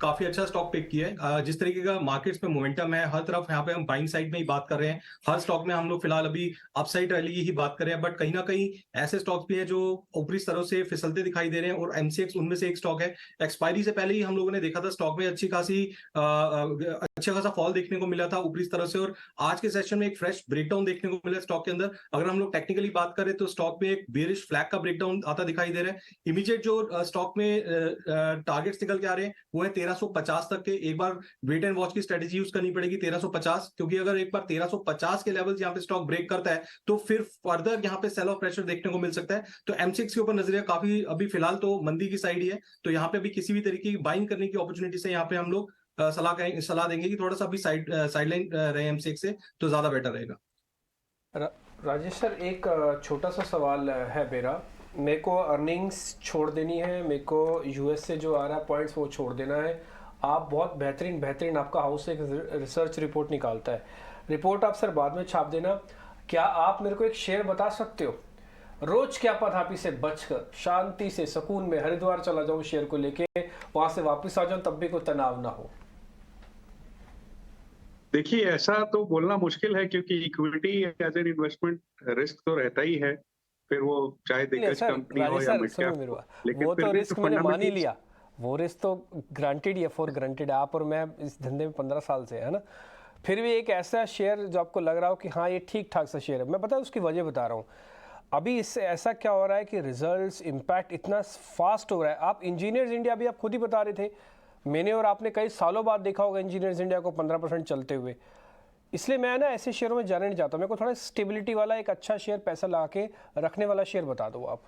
काफी अच्छा स्टॉक पिक किया है। जिस तरीके का मार्केट्स में मोमेंटम है, हर तरफ यहाँ पे हम बाइंग साइड में ही बात कर रहे हैं। हर स्टॉक में हम लोग फिलहाल अभी अपसाइड रैली ही बात कर रहे हैं, बट कहीं ना कहीं ऐसे स्टॉक्स भी हैं जो ऊपरी स्तरों से फिसलते दिखाई दे रहे हैं, और MCX उनमें से एक स्टॉक है। एक्सपायरी से पहले ही हम लोगों ने देखा था स्टॉक में अच्छा खासा फॉल देखने को मिला था ऊपरी स्तरों से, और आज के सेशन में एक फ्रेश ब्रेकडाउन देखने को मिला स्टॉक के अंदर। अगर हम लोग टेक्निकली बात करें तो स्टॉक में एक बेरिश फ्लैग का ब्रेकडाउन आता दिखाई दे रहा है। इमीडिएट जो स्टॉक में टारगेट्स निकल के आ रहे हैं वो है 1350 तक के। एक बार वेट एंड वॉच की स्ट्रेटेजी यूज करनी पड़ेगी 1350, क्योंकि अगर एक बार 1350 के लेवल्स यहाँ पे स्टॉक ब्रेक करता है तो फिर फर्दर यहाँ पे सेल ऑफ प्रेशर देखने को मिल सकता है। तो MCX के ऊपर नजरिया काफी अभी फिलहाल तो मंदी की साइड ही है, तो यहाँ पे अभी किसी भी तरीके की बाइंग करने की अपॉर्चुनिटी से यहाँ पे हम लोग सलाह देंगे कि थोड़ा सा अभी साइडलाइन रहे MCX से तो ज्यादा बेटर रहेगा। राजेश सर, एक छोटा सा सवाल है मेरा, मेरे को अर्निंग्स छोड़ देनी है, मेरे को US से जो आ रहा है पॉइंट्स वो छोड़ देना है। आप बहुत बेहतरीन आपका हाउस एक रिसर्च रिपोर्ट निकालता है, रिपोर्ट आप सर बाद में छाप देना। क्या आप मेरे को एक शेयर बता सकते हो, रोज क्या पथापी से बचकर शांति से सुकून में हरिद्वार चला जाऊं शेयर को लेके, वहां से वापस आ जाऊं तब भी कोई तनाव ना हो? देखिए, ऐसा तो बोलना मुश्किल है क्योंकि equity as an investment risk तो रहता ही है, फिर वो चाहे दिग्गज कंपनी हो या मिड कैप, लेकिन वो तो रिस्क मैंने मान ही fundamentals- लिया, वो रिस्क तो ग्रांटेड है, फॉर ग्रांटेड। आप और मैं इस धंधे में 15 साल से है ना, फिर भी एक ऐसा शेयर जो आपको लग रहा हो कि हाँ ये ठीक ठाक सा शेयर है, मैं पता है उसकी वजह बता रहा हूँ। अभी इससे ऐसा क्या हो रहा है कि रिजल्ट्स इम्पैक्ट इतना फास्ट हो रहा है। आप इंजीनियर्स इंडिया भी आप खुद ही बता रहे थे, मैंने और आपने कई सालों बाद देखा होगा इंजीनियर्स इंडिया को 15% चलते हुए। इसलिए मैं ना ऐसे शेयरों में जाना नहीं चाहता। मेरे को थोड़ा स्टेबिलिटी वाला एक अच्छा शेयर, पैसा लगा के रखने वाला शेयर बता दो आप।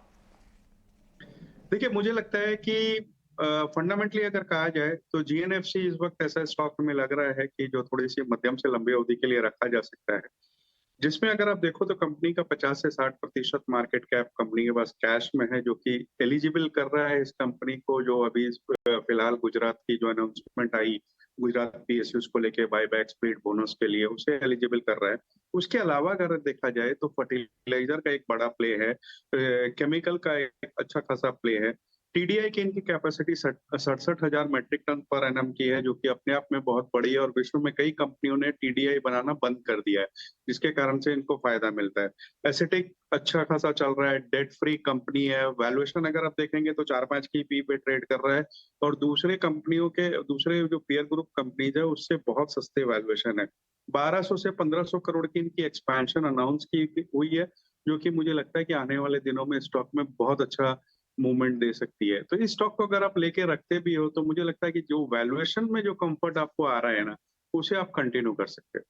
देखिए, मुझे लगता है कि फंडामेंटली अगर कहा जाए तो जीएनएफसी इस वक्त ऐसा स्टॉक में लग रहा है कि जो थोड़ी सी मध्यम से लंबी अवधि के लिए रखा जा सकता है, जिसमें अगर आप देखो तो कंपनी का 50 से 60% मार्केट कैप कंपनी के पास कैश में है, जो कि एलिजिबल कर रहा है इस कंपनी को, जो अभी फिलहाल गुजरात की जो अनाउंसमेंट आई गुजरात पीएसयूज को लेके बायबैक स्प्लिट बोनस के लिए, उसे एलिजिबल कर रहा है। उसके अलावा अगर देखा जाए तो फर्टिलाइजर का एक बड़ा प्ले है, केमिकल का एक अच्छा खासा प्ले है। टीडीआई की इनकी कैपेसिटी 67,000 मेट्रिक टन पर एनएम की है, जो कि अपने आप में बहुत बड़ी है, और विश्व में कई कंपनियों ने टीडीआई बनाना बंद कर दिया है, जिसके कारण से इनको फायदा मिलता है। एसिटिक अच्छा खासा चल रहा है, डेट फ्री कंपनी है। वैल्यूएशन अगर आप देखेंगे तो 4-5 की पी पे ट्रेड कर रहा है, और दूसरे कंपनियों के, दूसरे जो पीयर ग्रुप कंपनीज है उससे बहुत सस्ते वैल्यूएशन है। 1200 से 1500 करोड़ की इनकी एक्सपेंशन अनाउंस की हुई है, जो कि मुझे लगता है कि आने वाले दिनों में स्टॉक में बहुत अच्छा मूवमेंट दे सकती है। तो इस स्टॉक को अगर आप लेके रखते भी हो तो मुझे लगता है कि जो वैल्यूएशन में जो कंफर्ट आपको आ रहा है ना, उसे आप कंटिन्यू कर सकते हैं।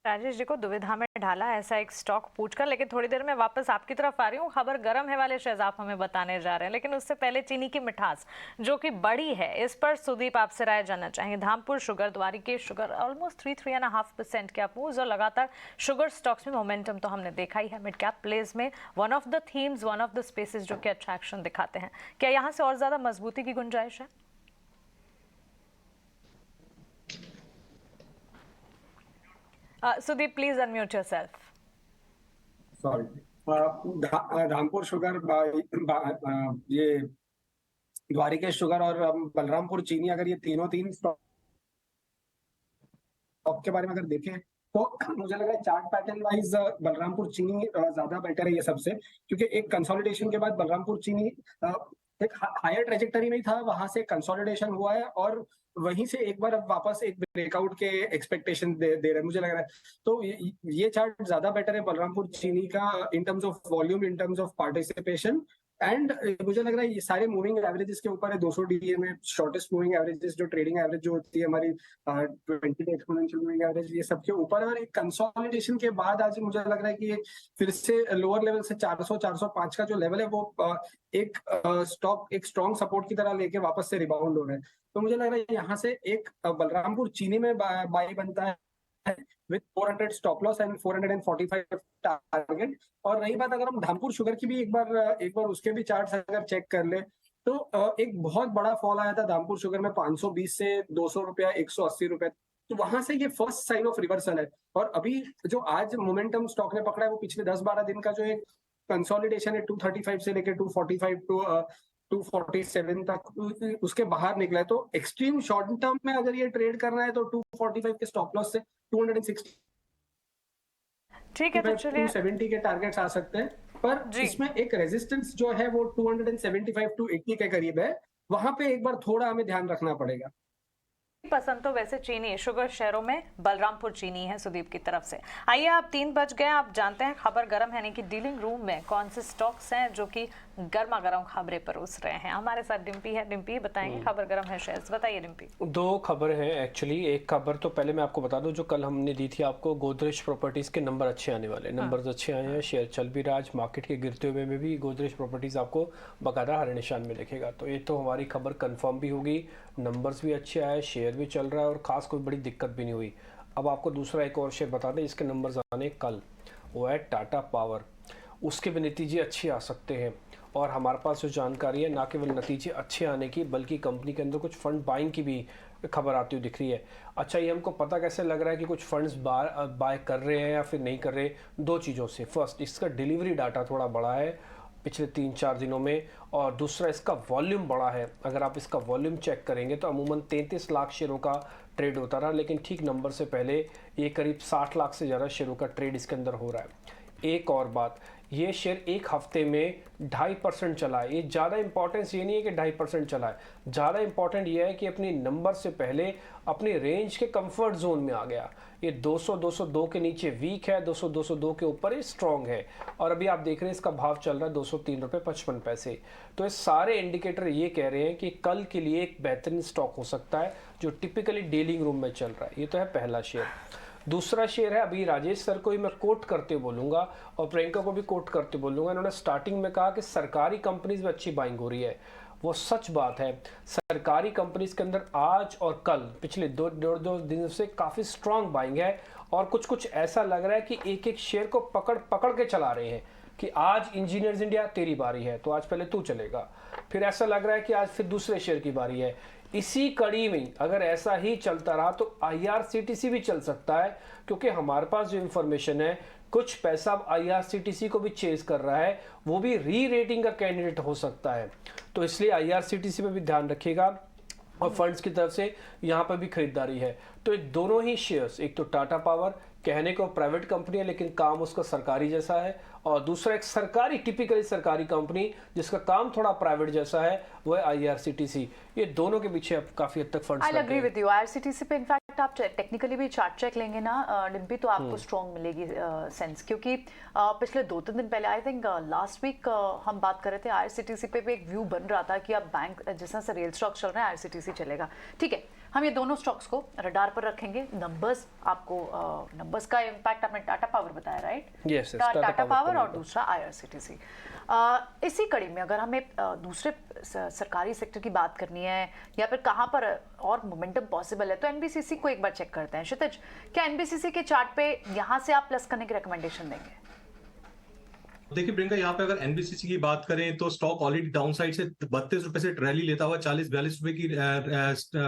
राजेश जी को दुविधा में डाला ऐसा एक स्टॉक पूछकर, लेकिन थोड़ी देर में वापस आपकी तरफ आ रही हूँ। खबर गर्म है वाले शेयर्स आप हमें बताने जा रहे हैं, लेकिन उससे पहले चीनी की मिठास जो कि बड़ी है, इस पर सुदीप आपसे राय जानना चाहेंगे। Dhampur sugar, Dwarikesh sugar almost 3-3.5% के अप मूव्स, और लगातार शुगर स्टॉक्स में मोमेंटम तो हमने देखा ही है। मिड कैप प्लेज में one of the themes, one of the spaces जो कि अच्छा एक्शन दिखाते हैं। क्या यहाँ से और ज्यादा मजबूती की गुंजाइश है? Sudeep, please unmute yourself. Sorry, Rampur sugar, ये द्वारिकेश शुगर और बलरामपुर चीनी, अगर ये तीन स्टॉक के बारे में अगर देखें तो मुझे लग रहा है चार्ट पैटर्न वाइज बलरामपुर चीनी ज्यादा बेटर है ये सबसे, क्योंकि एक कंसोलिडेशन के बाद बलरामपुर चीनी एक हायर ट्रेजेक्टरी में ही था, वहां से कंसोलिडेशन हुआ है और वहीं से एक बार अब वापस एक ब्रेकआउट के एक्सपेक्टेशन दे रहे हैं मुझे लग रहा है। तो ये चार्ट ज्यादा बेटर है बलरामपुर चीनी का in terms of volume, in terms of participation, and मुझे लग रहा है ये सारे मूविंग एवरेजेस के ऊपर है। 200 डीए में शॉर्टेस्ट मूविंग एवरेजेस, जो ट्रेडिंग एवरेज जो होती है हमारी 20 एक्सपोनेंशियल मूविंग एवरेज, ये सबके ऊपर है। और एक कंसोलिडेशन के बाद आज मुझे लग रहा है कि फिर से लोअर लेवल से 400-405 का जो लेवल है वो एक स्टॉक एक स्ट्रॉन्ग सपोर्ट की तरह लेके वापस से रिबाउंड हो रहा है। तो मुझे लग रहा है यहाँ से एक बलरामपुर चीनी में बाई बनता है with 400 stop loss and 445 target. और रही बात अगर हम धामपुर शुगर की भी एक बार उसके भी चार्ट्स अगर चेक कर ले तो एक बहुत बड़ा फॉल आया था धामपुर शुगर में 520 से 200 रुपया, 180 रुपए, तो वहां से ये फर्स्ट साइन ऑफ रिवर्सल है। और अभी जो आज मोमेंटम स्टॉक ने पकड़ा है वो पिछले 10-12 दिन का जो एक कंसोलिडेशन है 235 से लेकर 245 टू 247 तक उसके बाहर निकला है। तो एक्सट्रीम शॉर्ट टर्म में अगर ये ट्रेड करना है तो 245 के स्टॉप लॉस से 260 ठीक है, तो चलिए 270 के टारगेट्स आ सकते हैं, पर इसमें एक रेजिस्टेंस जो है वो 275 टू 80 के करीब है, वहां पे एक बार थोड़ा हमें ध्यान रखना पड़ेगा। पसंद तो वैसे चीनी शुगर शेयरों में बलरामपुर चीनी है सुदीप की तरफ से। आइए, आप 3 बज गए, आप जानते हैं खबर गर्म है, यानी कि डीलिंग रूम में कौन से स्टॉक्स हैं जो कि गर्मा गर्म खबरें परोस रहे हैं। हमारे साथ डिम्पी है, डिम्पी बताएंगे खबर गर्म है शेयर्स। बताइए डिम्पी। 2 खबर हैं एक्चुअली। एक खबर तो पहले मैं आपको बता दूं, जो कल हमने दी थी आपको, गोदरेज प्रॉपर्टीज के नंबर अच्छे आने वाले, नंबर्स अच्छे आए हैं, शेयर चल भी रहा है। आज मार्केट के गिरते हुए में भी गोदरेज प्रॉपर्टीज आपको बकायदा हरे निशान में दिखेगा, तो ये तो हमारी खबर कंफर्म भी होगी, नंबर्स भी अच्छे आए, शेयर भी चल रहा है और खास कोई बड़ी दिक्कत भी नहीं हुई। अब आपको दूसरा एक और शेयर बता दें इसके नंबर्स आने कल, वो है टाटा पावर, उसके भी नतीजे अच्छे आ सकते हैं। और हमारे पास जो जानकारी है, ना केवल नतीजे अच्छे आने की बल्कि कंपनी के अंदर कुछ फंड बाइंग की भी खबर आती हुई दिख रही है। अच्छा, ये हमको पता कैसे लग रहा है कि कुछ फंड्स बाय कर रहे हैं या फिर नहीं कर रहे? 2 चीज़ों से, फर्स्ट इसका डिलीवरी डाटा थोड़ा बड़ा है पिछले 3-4 दिनों में, और दूसरा इसका वॉल्यूम बड़ा है। अगर आप इसका वॉल्यूम चेक करेंगे तो अमूमन 33 लाख शेयरों का ट्रेड होता रहा, लेकिन ठीक नंबर से पहले ये करीब 60 लाख से ज़्यादा शेयरों का ट्रेड इसके अंदर हो रहा है। एक और बात, ये शेयर एक हफ्ते में 2.5% चला है। ये ज़्यादा इंपॉर्टेंस ये नहीं है कि 2.5% चला है, ज़्यादा इंपॉर्टेंट ये है कि अपनी नंबर से पहले अपनी रेंज के कंफर्ट जोन में आ गया। ये 200-202 के नीचे वीक है, 200-202 के ऊपर ये स्ट्रॉन्ग है, और अभी आप देख रहे हैं इसका भाव चल रहा है 203 रुपये 55 पैसे। तो ये सारे इंडिकेटर ये कह रहे हैं कि कल के लिए एक बेहतरीन स्टॉक हो सकता है जो टिपिकली डीलिंग रूम में चल रहा है। ये तो है पहला शेयर। दूसरा शेयर है, अभी राजेश सर को ही मैं कोट करते बोलूँगा और प्रियंका को भी कोट करते बोलूँगा। इन्होंने स्टार्टिंग में कहा कि सरकारी कंपनीज में अच्छी बाइंग हो रही है। वो सच बात है, सरकारी कंपनीज के अंदर आज और कल पिछले दो दिन से काफ़ी स्ट्रांग बाइंग है, और कुछ ऐसा लग रहा है कि एक एक शेयर को पकड़ के चला रहे हैं कि आज इंजीनियर्स इंडिया तेरी बारी है तो आज पहले तू चलेगा, फिर ऐसा लग रहा है कि आज फिर दूसरे शेयर की बारी है। इसी कड़ी में अगर ऐसा ही चलता रहा तो IRCTC भी चल सकता है, क्योंकि हमारे पास जो इंफॉर्मेशन है कुछ पैसा IRCTC को भी चेज कर रहा है, वो भी री रेटिंग का कैंडिडेट हो सकता है। तो इसलिए IRCTC पे भी ध्यान रखिएगा, और फंड्स की तरफ से यहाँ पर भी खरीदारी है। तो ये दोनों ही शेयर्स, एक तो टाटा पावर कहने को प्राइवेट कंपनी है लेकिन काम उसका सरकारी जैसा है, और दूसरा एक सरकारी टिपिकली सरकारी कंपनी जिसका काम थोड़ा प्राइवेट जैसा है, वो है IRCTC। ये दोनों के पीछे अब काफी हद तक funds I agree with you. IRCTC पे इनफैक्ट आप टेक्निकली भी चार्ट चेक लेंगे ना डिम्पी, तो आपको स्ट्रॉन्ग मिलेगी सेंस, क्योंकि पिछले 2-3 दिन पहले आई थिंक लास्ट वीक हम बात कर रहे थे IRCTC पे भी एक व्यू बन रहा था कि अब बैंक जिस तरह से रेल स्टॉक चल रहे हैं IRCTC चलेगा। ठीक है, हम ये दोनों स्टॉक्स को रडार पर रखेंगे। नंबर्स आपको नंबर्स का इम्पैक्ट आपने टाटा पावर बताया, राइट? Yes, टाटा पावर और दूसरा IRCTC। इसी कड़ी में अगर हमें दूसरे सरकारी सेक्टर की बात करनी है या फिर कहाँ पर और मोमेंटम पॉसिबल है, तो NBCC को एक बार चेक करते हैं। क्षितिज, क्या NBCC के चार्ट पे यहाँ से आप प्लस करने की रिकमेंडेशन देंगे? देखिए प्रियंका, यहाँ पे अगर एनबीसीसी की बात करें तो स्टॉक ऑलरेडी डाउन साइड से 32 रुपए से रैली लेता हुआ 40-42 रुपए की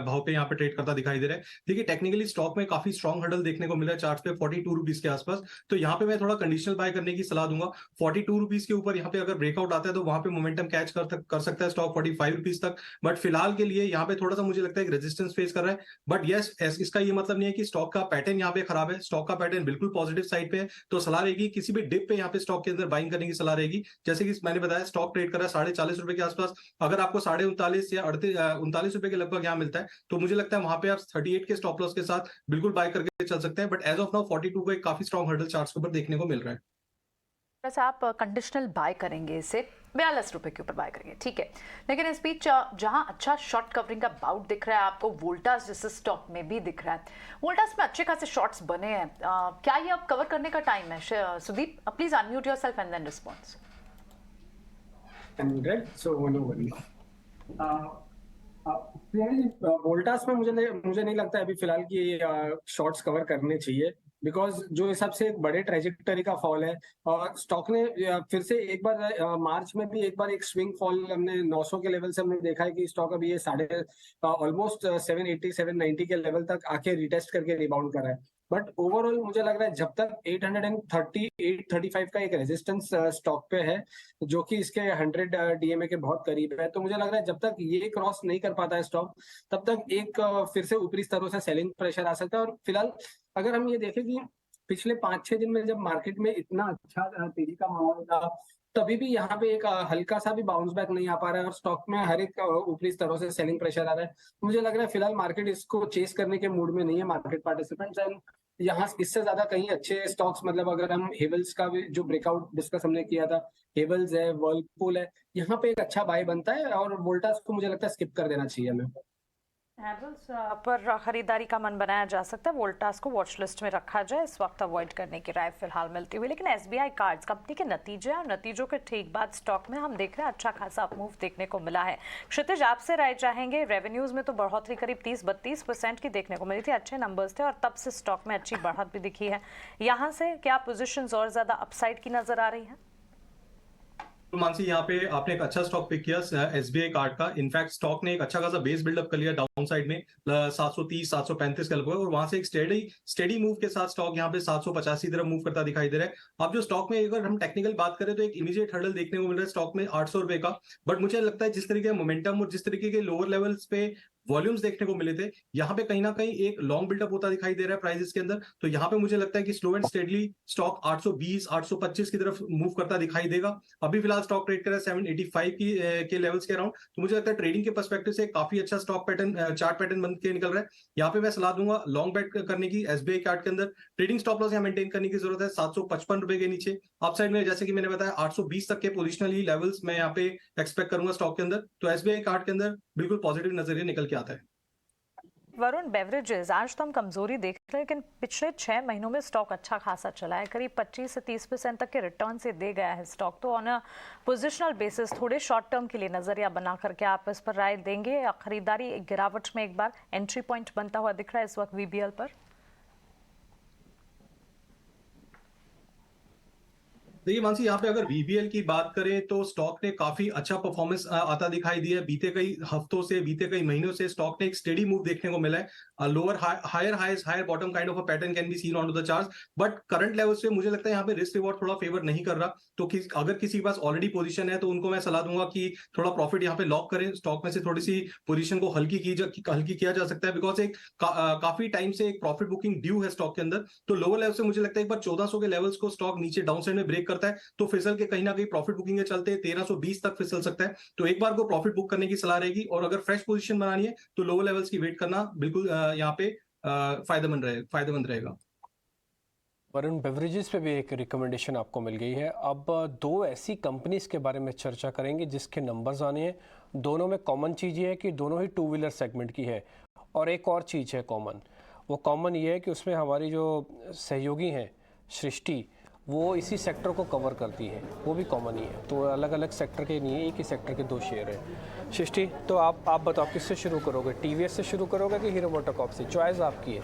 भाव पे यहाँ पे ट्रेड करता दिखाई दे रहा है। देखिए टेक्निकली स्टॉक में काफी स्ट्रॉन्ग हर्डल देखने को मिला है चार्ट पे 42 रुपीज के आसपास। तो यहाँ पे मैं थोड़ा कंडीशनल बाय करने की सलाह दूंगा। 42 रुपीज के ऊपर यहाँ पे अगर ब्रेकआउट आता है तो वहां पे मोमेंटम कैच कर सकता है स्टॉक 45 रुपीज तक। बट फिलहाल के लिए यहाँ पे थोड़ा सा मुझे लगता है रेजिस्टेंस फेस कर रहा है। बट यस, इसका ये मतलब नहीं है कि स्टॉक का पैटर्न यहाँ पे खराब है। स्टॉक का पैटर्न बिल्कुल पॉजिटिव साइड पे है। तो सलाह रहेगी किसी भी डिप पे यहाँ पे स्टॉक के अंदर बाइंग करने की सलाह रहेगी। जैसे कि मैंने बताया स्टॉक ट्रेड कर रहा है 40.5 रुपए के आसपास। अगर आपको 39.5 या 39 रुपए के लगभग यहाँ मिलता है तो मुझे लगता है वहां पे आप 38 के स्टॉप लॉस के साथ बिल्कुल बाय करके चल सकते हैं। बट एज ऑफ नाउ 42 को एक काफी स्ट्रॉन्ग हर्डल चार्ट्स के ऊपर देखने को मिल रहा है। वैसे आप कंडीशनल बाय करेंगे, इसे 42 रुपए के ऊपर बाय करेंगे, ठीक है। लेकिन इस बीच जहां अच्छा शॉर्ट कवरिंग का बाउट दिख रहा है आपको, वोल्टास जैसे स्टॉक में भी दिख रहा है। वोल्टास में अच्छे खासे शॉर्ट्स बने हैं, क्या ये अब कवर करने का टाइम है? Sudeep, please unmute yourself and then response. 100, so no worry. Voltas में मुझे नहीं लगता अभी फिलहाल की शॉर्ट्स कवर करने चाहिए, बिकॉज जो हिसाब से एक बड़े ट्रेजेक्टरी का फॉल है और स्टॉक ने फिर से एक बार मार्च में भी एक बार एक स्विंग फॉल हमने 900 के लेवल से हमने देखा है कि स्टॉक अभी ये ऑलमोस्ट 780 790 के लेवल तक आके रिटेस्ट करके रिबाउंड कर रहा है। बट ओवरऑल मुझे लग रहा है जब तक 835 का एक रेजिस्टेंस स्टॉक पे है जो कि इसके 100 DMA के बहुत करीब है, तो मुझे लग रहा है जब तक ये क्रॉस नहीं कर पाता है स्टॉक तब तक एक फिर से ऊपरी स्तरों से सेलिंग प्रेशर आ सकता है। और फिलहाल अगर हम ये देखें कि पिछले 5-6 दिन में जब मार्केट में इतना अच्छा तेजी का माहौल था तभी भी यहाँ पे एक हल्का सा भी बाउंस बैक नहीं आ पा रहा है और स्टॉक में हर एक ऊपरी स्तरों से सेलिंग प्रेशर आ रहा है। मुझे लग रहा है फिलहाल मार्केट इसको चेस करने के मूड में नहीं है मार्केट पार्टिसिपेंट्स। एंड यहाँ इससे ज्यादा कहीं अच्छे स्टॉक्स, मतलब अगर हम हेवल्स का भी जो ब्रेकआउट डिस्कस हमने किया था, हेवल्स है, वर्लपूल है, यहाँ पे एक अच्छा बाय बनता है और वोल्टास को मुझे लगता है स्किप कर देना चाहिए हमें। हैवल्स पर खरीदारी का मन बनाया जा सकता है, वोल्टास को वॉच लिस्ट में रखा जाए, इस वक्त अवॉइड करने की राय फिलहाल मिलती हुई। लेकिन SBI कार्ड्स कंपनी के नतीजे और नतीजों के ठीक बाद स्टॉक में हम देख रहे हैं अच्छा खासा अपमूव देखने को मिला है। क्षितिज, आपसे राय चाहेंगे। रेवेन्यूज में तो बढ़ोतरी करीब 30-32% की देखने को मिली थी, अच्छे नंबर्स थे और तब से स्टॉक में अच्छी बढ़त भी दिखी है। यहाँ से क्या पोजिशन और ज्यादा अपसाइड की नजर आ रही है? मानसी, यहाँ पे आपने एक अच्छा स्टॉक पिक किया SBI कार्ड का। इनफैक्ट स्टॉक ने एक अच्छा खासा बेस बिल्डअप कर लिया डाउन साइड में 730-735 के लगभग, और वहां से एक स्टेडी मूव के साथ स्टॉक यहाँ पे 785 की तरफ मूव करता दिखाई दे रहा है। अब जो स्टॉक में अगर हम टेक्निकल बात करें तो एक इमीडिएट हर्डल देखने को मिल रहा है स्टॉक में 800 रुपए का। बट मुझे लगता है जिस तरीके का मोमेंटम और जिस तरीके के लोअर लेवल्स पे वॉल्यूम्स देखने को मिले थे, यहाँ पे कहीं ना कहीं एक लॉन्ग बिल्डअप होता दिखाई दे रहा है प्राइसेस के अंदर। तो यहाँ पे मुझे लगता है कि स्लो एंड स्टेडली स्टॉक 820 825 की तरफ मूव करता दिखाई देगा। अभी फिलहाल स्टॉक ट्रेड कर रहा है 785 के लेवल्स के अराउंड। तो मुझे लगता है ट्रेडिंग के पर्सपेक्टिव से काफी अच्छा स्टॉक पैटर्न, चार्ट पैटर्न बन के निकल रहा है। यहाँ पे मैं सलाह दूंगा लॉन्ग बैट करने की एसबीआई कार्ड के अंदर। ट्रेडिंग स्टॉप लॉस यहाँ मेंटेन करने की जरूरत है 755 रुपए के नीचे। अपसाइड में जैसे कि मैंने बताया 820 तक के पोजिशनल लेवल्स मैं यहाँ पे एक्सपेक्ट करूंगा स्टॉक के अंदर। तो एसबीआई कार्ड के अंदर बिल्कुल पॉजिटिव नजरिया निकल के आता है। वरुण, बेवरेजेस आज तो हम कमजोरी देख रहे हैं, लेकिन पिछले 6 महीनों में स्टॉक अच्छा खासा चला है, करीब 25 से 30% तक के रिटर्न से दे गया है स्टॉक। तो ऑन अ पोजिशनल बेसिस थोड़े शॉर्ट टर्म के लिए नजरिया बना करके आप इस पर राय देंगे या खरीदारी गिरावट में एक बार एंट्री पॉइंट बनता हुआ दिख रहा है इस वक्त वीबीएल पर? देखिए मानसी, यहाँ पे अगर वीबीएल की बात करें तो स्टॉक ने काफी अच्छा परफॉर्मेंस आता दिखाई दिया है। बीते कई हफ्तों से, बीते कई महीनों से स्टॉक ने एक स्टेडी मूव देखने को मिला है। Lower higher highs higher bottom kind of a pattern can be seen on the chart, but current level से मुझे लगता है यहाँ पे रिस्क रिवॉर्ड थोड़ा फेवर नहीं कर रहा। तो अगर किसी के पास ऑलरेडी पोजीशन है तो उनको मैं सलाह दूंगा कि थोड़ा प्रॉफिट यहाँ पे लॉक करें। स्टॉक में से थोड़ी सी पोजीशन को हल्की किया जा सकता है, बिकॉज एक काफी टाइम से एक प्रॉफिट बुकिंग ड्यू है स्टॉक के अंदर। तो लोअर लेवल से मुझे लगता है एक बार 1400 के लेवल्स को स्टॉक नीचे डाउन साइड में ब्रेक करता है तो फिसल के कहीं ना कहीं प्रॉफिट बुकिंग के चलते 1320 तक फिसल सकता है। तो एक बार को प्रॉफिट बुक करने की सलाह रहेगी, और अगर फ्रेश पोजीशन बनानी है तो लोअर लेवल्स की वेट करना बिल्कुल यहाँ पे फायदेमंद रहेगा। वरुण, बेवरेजेस पे भी एक रिकमेंडेशन आपको मिल गई है। अब दो ऐसी कंपनीज के बारे में चर्चा करेंगे जिसके नंबर्स आने हैं। दोनों में कॉमन चीज़ ये है कि दोनों ही टू व्हीलर सेगमेंट की है, और एक और चीज़ है कॉमन। वो कॉमन ये है कि उसमें हमारी जो सहयोगी हैं सृष्टि, वो इसी सेक्टर को कवर करती है, वो भी कॉमन ही है। तो अलग अलग सेक्टर के नहीं है, एक ही सेक्टर के दो शेयर हैं। सृष्टि, तो आप बताओ किससे शुरू करोगे? टीवीएस से शुरू करोगे कि हीरो मोटोकॉर्प से? चॉइस आपकी है।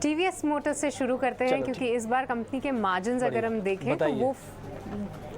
टीवीएस मोटर्स से शुरू करते हैं, क्योंकि इस बार कंपनी के मार्जिन्स अगर हम देखें तो वो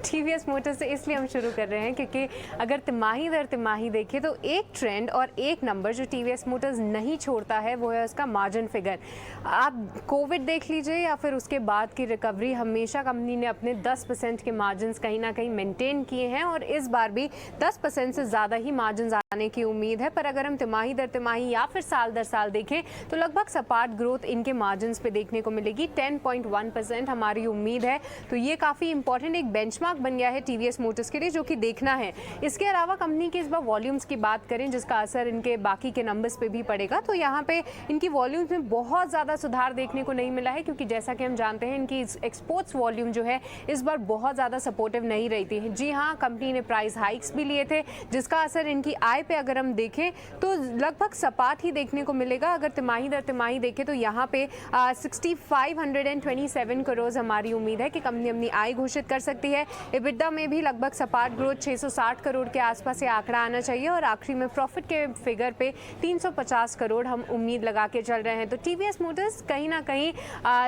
टीवीएस मोटर्स से इसलिए हम शुरू कर रहे हैं क्योंकि अगर तिमाही दर तिमाही देखें तो एक ट्रेंड और एक नंबर जो टीवीएस मोटर्स नहीं छोड़ता है वो है उसका मार्जिन फिगर। आप कोविड देख लीजिए या फिर उसके बाद की रिकवरी, हमेशा कंपनी ने अपने 10% के मार्जिन्स कहीं ना कहीं मेंटेन किए हैं, और इस बार भी 10% से ज़्यादा ही मार्जिन्स आने की उम्मीद है। पर अगर हम तिमाही दर तिमाही या फिर साल दर साल देखें तो लगभग सपाट ग्रोथ इनके मार्जिन्स पे देखने को मिलेगी। 10.1% हमारी उम्मीद है, तो ये काफ़ी इंपॉर्टेंट एक बेंचमार्क बन गया है टीवीएस मोटर्स के लिए, जो कि देखना है। इसके अलावा कंपनी की इस बार वॉल्यूम्स की बात करें, जिसका असर इनके बाकी के नंबर्स पे भी पड़ेगा, तो यहाँ पे इनकी वॉल्यूम्स में बहुत ज़्यादा सुधार देखने को नहीं मिला है, क्योंकि जैसा कि हम जानते हैं इनकी एक्सपोर्ट्स वॉल्यूम जो है इस बार बहुत ज़्यादा सपोर्टिव नहीं रही थी। जी हाँ, कंपनी ने प्राइस हाइक्स भी लिए थे, जिसका असर इनकी आय पे अगर हम देखें तो लगभग सपाट ही देखने को मिलेगा। अगर तिमाही दर तिमाही देखें तो यहाँ पे 6527 करोड़ हमारी उम्मीद है कि कंपनी अपनी आय घोषित कर सकती है। EBITDA में भी लगभग सपाट ग्रोथ 660 करोड़ के आसपास ये आंकड़ा आना चाहिए, और आखिरी में प्रॉफिट के फिगर पे 350 करोड़ हम उम्मीद लगा के चल रहे हैं। तो टीवीएस मोटर्स कहीं ना कहीं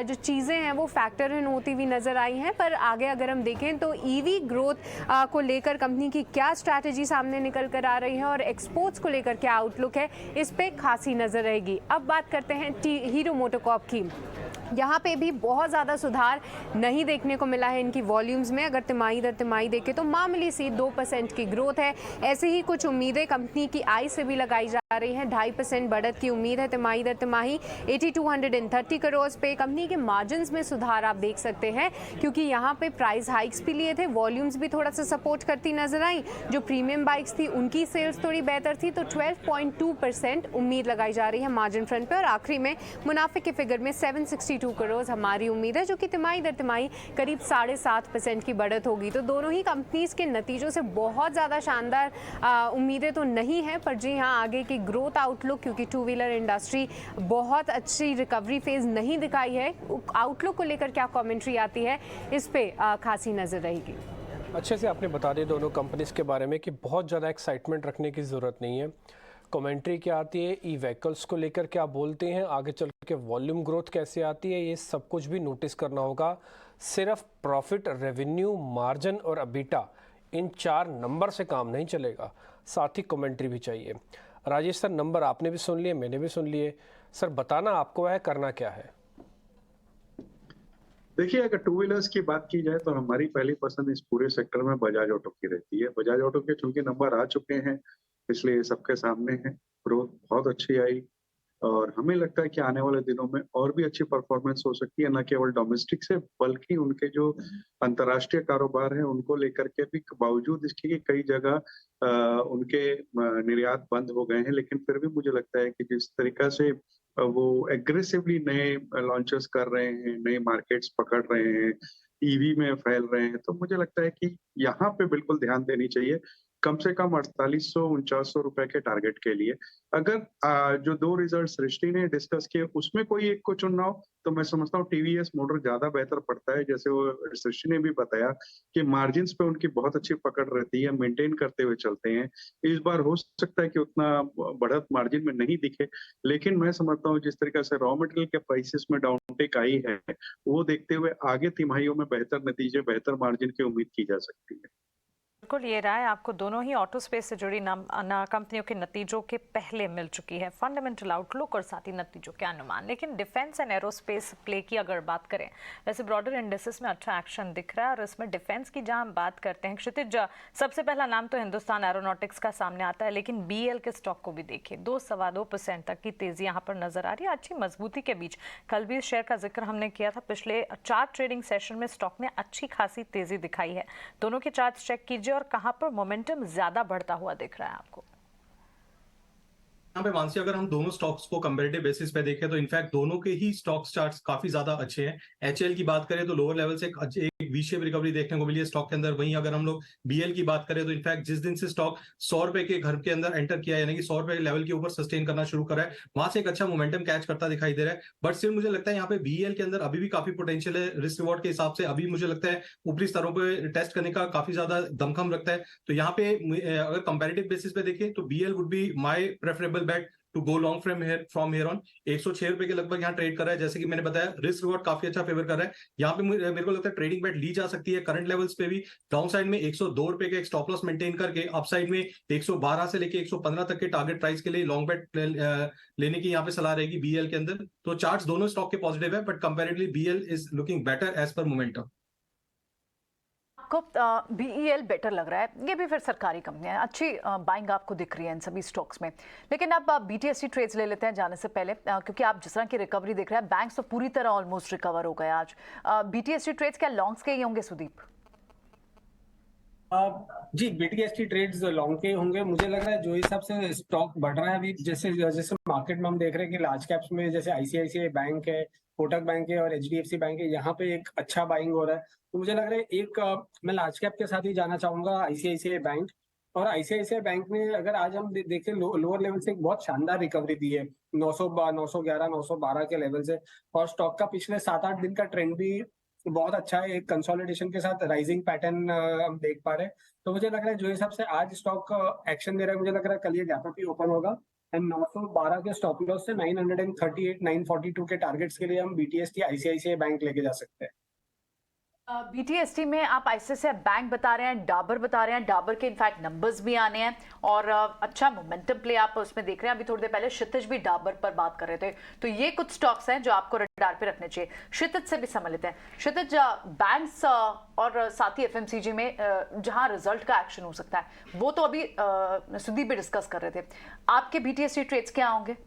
जो चीज़ें हैं वो फैक्टर इन होती हुई नजर आई हैं। पर आगे अगर हम देखें तो ईवी ग्रोथ को लेकर कंपनी की क्या स्ट्रैटेजी सामने निकल कर आ रही है और एक्सपोर्ट्स को लेकर क्या आउटलुक है, इस पे खासी नजर रहेगी। अब बात करते हैं हीरो मोटोकॉर्प की। यहाँ पे भी बहुत ज़्यादा सुधार नहीं देखने को मिला है इनकी वॉल्यूम्स में। अगर तिमाही दर तिमाही देखें तो मामूली सी 2% की ग्रोथ है। ऐसे ही कुछ उम्मीदें कंपनी की आय से भी लगाई जा रही हैं। 2.5% बढ़त की उम्मीद है तिमाही दर तिमाही 8230 करोड़ पे। कंपनी के मार्जिन्स में सुधार आप देख सकते हैं, क्योंकि यहाँ पे प्राइस हाइक्स भी लिए थे, वॉल्यूम्स भी थोड़ा सा सपोर्ट करती नजर आई। जो प्रीमियम बाइक्स थी उनकी सेल्स थोड़ी बेहतर थी, तो 12.2% उम्मीद लगाई जा रही है मार्जिन फ्रंट पे। और आखिरी में मुनाफे के फिगर में 762 करोड़ हमारी उम्मीद है, जो कि तिमाही दर तिमाही करीब 7.5% की बढ़त होगी। तो दोनों ही कंपनीज के नतीजों से बहुत ज़्यादा शानदार उम्मीदें तो नहीं है, पर जी हाँ, आगे की ग्रोथ आउटलुक, क्योंकि टू व्हीलर इंडस्ट्री बहुत अच्छी रिकवरी फेज नहीं दिखाई है, आउटलुक को लेकर क्या कमेंट्री आती है इस पे खासी नजर रहेगी। अच्छे से आपने बता दिया दोनों कंपनीज के बारे में कि बहुत ज़्यादा एक्साइटमेंट रखने की ज़रूरत नहीं है। कमेंट्री क्या आती है, ई व्हीकल्स को लेकर क्या बोलते हैं, आगे चल के वॉल्यूम ग्रोथ कैसे आती है, ये सब कुछ भी नोटिस करना होगा। सिर्फ प्रॉफिट, रेवेन्यू, मार्जिन और EBITDA, इन 4 नंबर से काम नहीं चलेगा, साथ ही कमेंट्री भी चाहिए। राजेश सर, नंबर आपने भी सुन लिए, मैंने भी सुन लिए। सर बताना आपको है, करना क्या है? देखिए, अगर टू व्हीलर्स की बात की जाए तो हमारी पहली पसंद इस पूरे सेक्टर में बजाज ऑटो की रहती है। बजाज ऑटो के चूंकि नंबर आ चुके हैं, इसलिए सबके सामने है। ग्रोथ बहुत अच्छी आई और हमें लगता है कि आने वाले दिनों में और भी अच्छी परफॉर्मेंस हो सकती है, न केवल डोमेस्टिक से बल्कि उनके जो अंतर्राष्ट्रीय कारोबार है उनको लेकर के भी, बावजूद इसके कि कई जगह उनके निर्यात बंद हो गए हैं, लेकिन फिर भी मुझे लगता है कि जिस तरीका से वो एग्रेसिवली नए लॉन्चेस कर रहे हैं, नए मार्केट्स पकड़ रहे हैं, ईवी में फैल रहे हैं, तो मुझे लगता है कि यहाँ पे बिल्कुल ध्यान देनी चाहिए। कम से कम 4800-4900 रुपए के टारगेट के लिए। अगर जो 2 रिजल्ट सृष्टि ने डिस्कस किए उसमें कोई एक को चुनना हो तो मैं समझता हूँ टीवीएस मोटर ज्यादा बेहतर पड़ता है। जैसे वो सृष्टि ने भी बताया कि मार्जिन्स पे उनकी बहुत अच्छी पकड़ रहती है, मेंटेन करते हुए चलते हैं। इस बार हो सकता है कि उतना बढ़त मार्जिन में नहीं दिखे, लेकिन मैं समझता हूँ जिस तरीके से रॉ मटेरियल के प्राइसेस में डाउनटेक आई है, वो देखते हुए आगे तिमाहियों में बेहतर नतीजे, बेहतर मार्जिन की उम्मीद की जा सकती है। बिल्कुल, ये राय आपको दोनों ही ऑटो स्पेस से जुड़ी कंपनियों के नतीजों के पहले मिल चुकी है, फंडामेंटल आउटलुक और साथ ही नतीजों के अनुमान। लेकिन डिफेंस एंड एरोस्पेस प्ले की अगर बात करें, वैसे ब्रॉडर इंडेक्सेस में अच्छा एक्शन दिख रहा है और इसमें डिफेंस की जहां हम बात करते हैं, क्षितिज, सबसे पहला नाम तो हिंदुस्तान एरोनॉटिक्स का सामने आता है, लेकिन BEL के स्टॉक को भी देखिए, 2-2.25% तक की तेजी यहाँ पर नजर आ रही है, अच्छी मजबूती के बीच। कल भी शेयर का जिक्र हमने किया था, पिछले 4 ट्रेडिंग सेशन में स्टॉक ने अच्छी खासी तेजी दिखाई है। दोनों के चार्ट चेक कीजिए और कहां पर मोमेंटम ज्यादा बढ़ता हुआ दिख रहा है आपको। यहाँ पे मानसी, अगर हम दोनों स्टॉक्स को कंपैरेटिव बेसिस पे देखें तो इनफैक्ट दोनों के ही स्टॉक्स चार्ट्स काफी ज्यादा अच्छे हैं। HL की बात करें तो लोअर लेवल से एक वी शेप रिकवरी देखने को मिली है स्टॉक के अंदर। वहीं अगर हम लोग BL की बात करें तो इनफैक्ट जिस दिन से स्टॉक 100 रुपए के घर के अंदर एंटर किया, यानी कि 100 रुपए लेवल के ऊपर सस्टेन करना शुरू करा है, वहां से एक अच्छा मोमेंटम कैच करता दिखाई दे रहा है। बट स्टिल मुझे लगता है यहाँ पे BL के अंदर अभी भी काफी पोटेंशियल है रिस्क रिवॉर्ड के हिसाब से। अभी मुझे लगता है ऊपरी स्तरों पर टेस्ट करने का काफी ज्यादा दमखम रखता है। तो यहाँ पे अगर कंपेरेटिव बेसिस पे देखें तो BL would be my preferable bet to go long from here on. 106 रुपए के लगभग यहाँ ट्रेड कर रहा है। जैसे कि मैंने बताया, रिस्क रिवॉर्ड काफी अच्छा फेवर कर रहा है। यहाँ पे मेरे को लगता है ट्रेडिंग बेट ली जा सकती है करंट लेवल्स पे भी। डाउन साइड में 102 रुपए के एक स्टॉप लॉस मेंटेन करके, अप साइड में 112 से लेके 115 तक के टारगेट प्राइस के लिए लॉन्ग बेट लेने की यहाँ पे सलाह रहेगी BL के अंदर। तो चार्ट्स दोनों स्टॉक के पॉजिटिव है, but comparatively BL is looking better as per momentum. आपको BEL बेटर लग रहा है, ये भी फिर सरकारी कंपनियां हैं, अच्छी बाइंग आपको दिख रही है इन सभी स्टॉक्स में। लेकिन अब BTST ट्रेड्स ले लेते हैं जाने से पहले, क्योंकि आप जिस तरह की रिकवरी देख रहे हैं, बैंक्स तो पूरी तरह ऑलमोस्ट रिकवर हो गए आज। BTST ट्रेड्स क्या लॉन्ग्स के ही होंगे सुदीप? जी, BTST ट्रेड्स लॉन्ग के होंगे। मुझे लग रहा है जो हिसाब से स्टॉक बढ़ रहा है अभी, जैसे जैसे मार्केट में हम देख रहे हैं कि लार्ज कैप्स में जैसे ICICI बैंक है, कोटक बैंक है और HDFC बैंक है, यहाँ पे एक अच्छा बाइंग हो रहा है। तो मुझे लग रहा है मैं लार्ज कैप के साथ ही जाना चाहूंगा ICICI बैंक। और ICICI बैंक में अगर आज हम देखें लोअर लेवल से एक बहुत शानदार रिकवरी दी है, 911, 912 के लेवल से। और स्टॉक का पिछले 7-8 दिन का ट्रेंड भी बहुत अच्छा है, एक कंसोलिडेशन के साथ राइजिंग पैटर्न हम देख पा रहे हैं। तो मुझे लग रहा है जो हिसाब से आज स्टॉक एक्शन दे रहा है, मुझे लग रहा है कल ये गैप अप ही ओपन होगा। एंड 912 के स्टॉप लॉस से 938, 942 के टारगेट्स के लिए हम BTST ICICI बैंक लेके जा सकते हैं। BTST में आप ICICI बैंक बता रहे हैं, डाबर बता रहे हैं, डाबर के इनफैक्ट नंबर्स भी आने हैं और अच्छा मोमेंटम प्ले आप उसमें देख रहे हैं। अभी थोड़ी देर पहले क्षितिज भी डाबर पर बात कर रहे थे, तो ये कुछ स्टॉक्स हैं जो आपको रडार पे रखने चाहिए। क्षितिज से भी समझ लेते हैं। क्षितिज, बैंक्स और साथ ही FMCG में जहां रिजल्ट का एक्शन हो सकता है, वो तो अभी सुदीप भी डिस्कस कर रहे थे, आपके BTST ट्रेड्स क्या होंगे?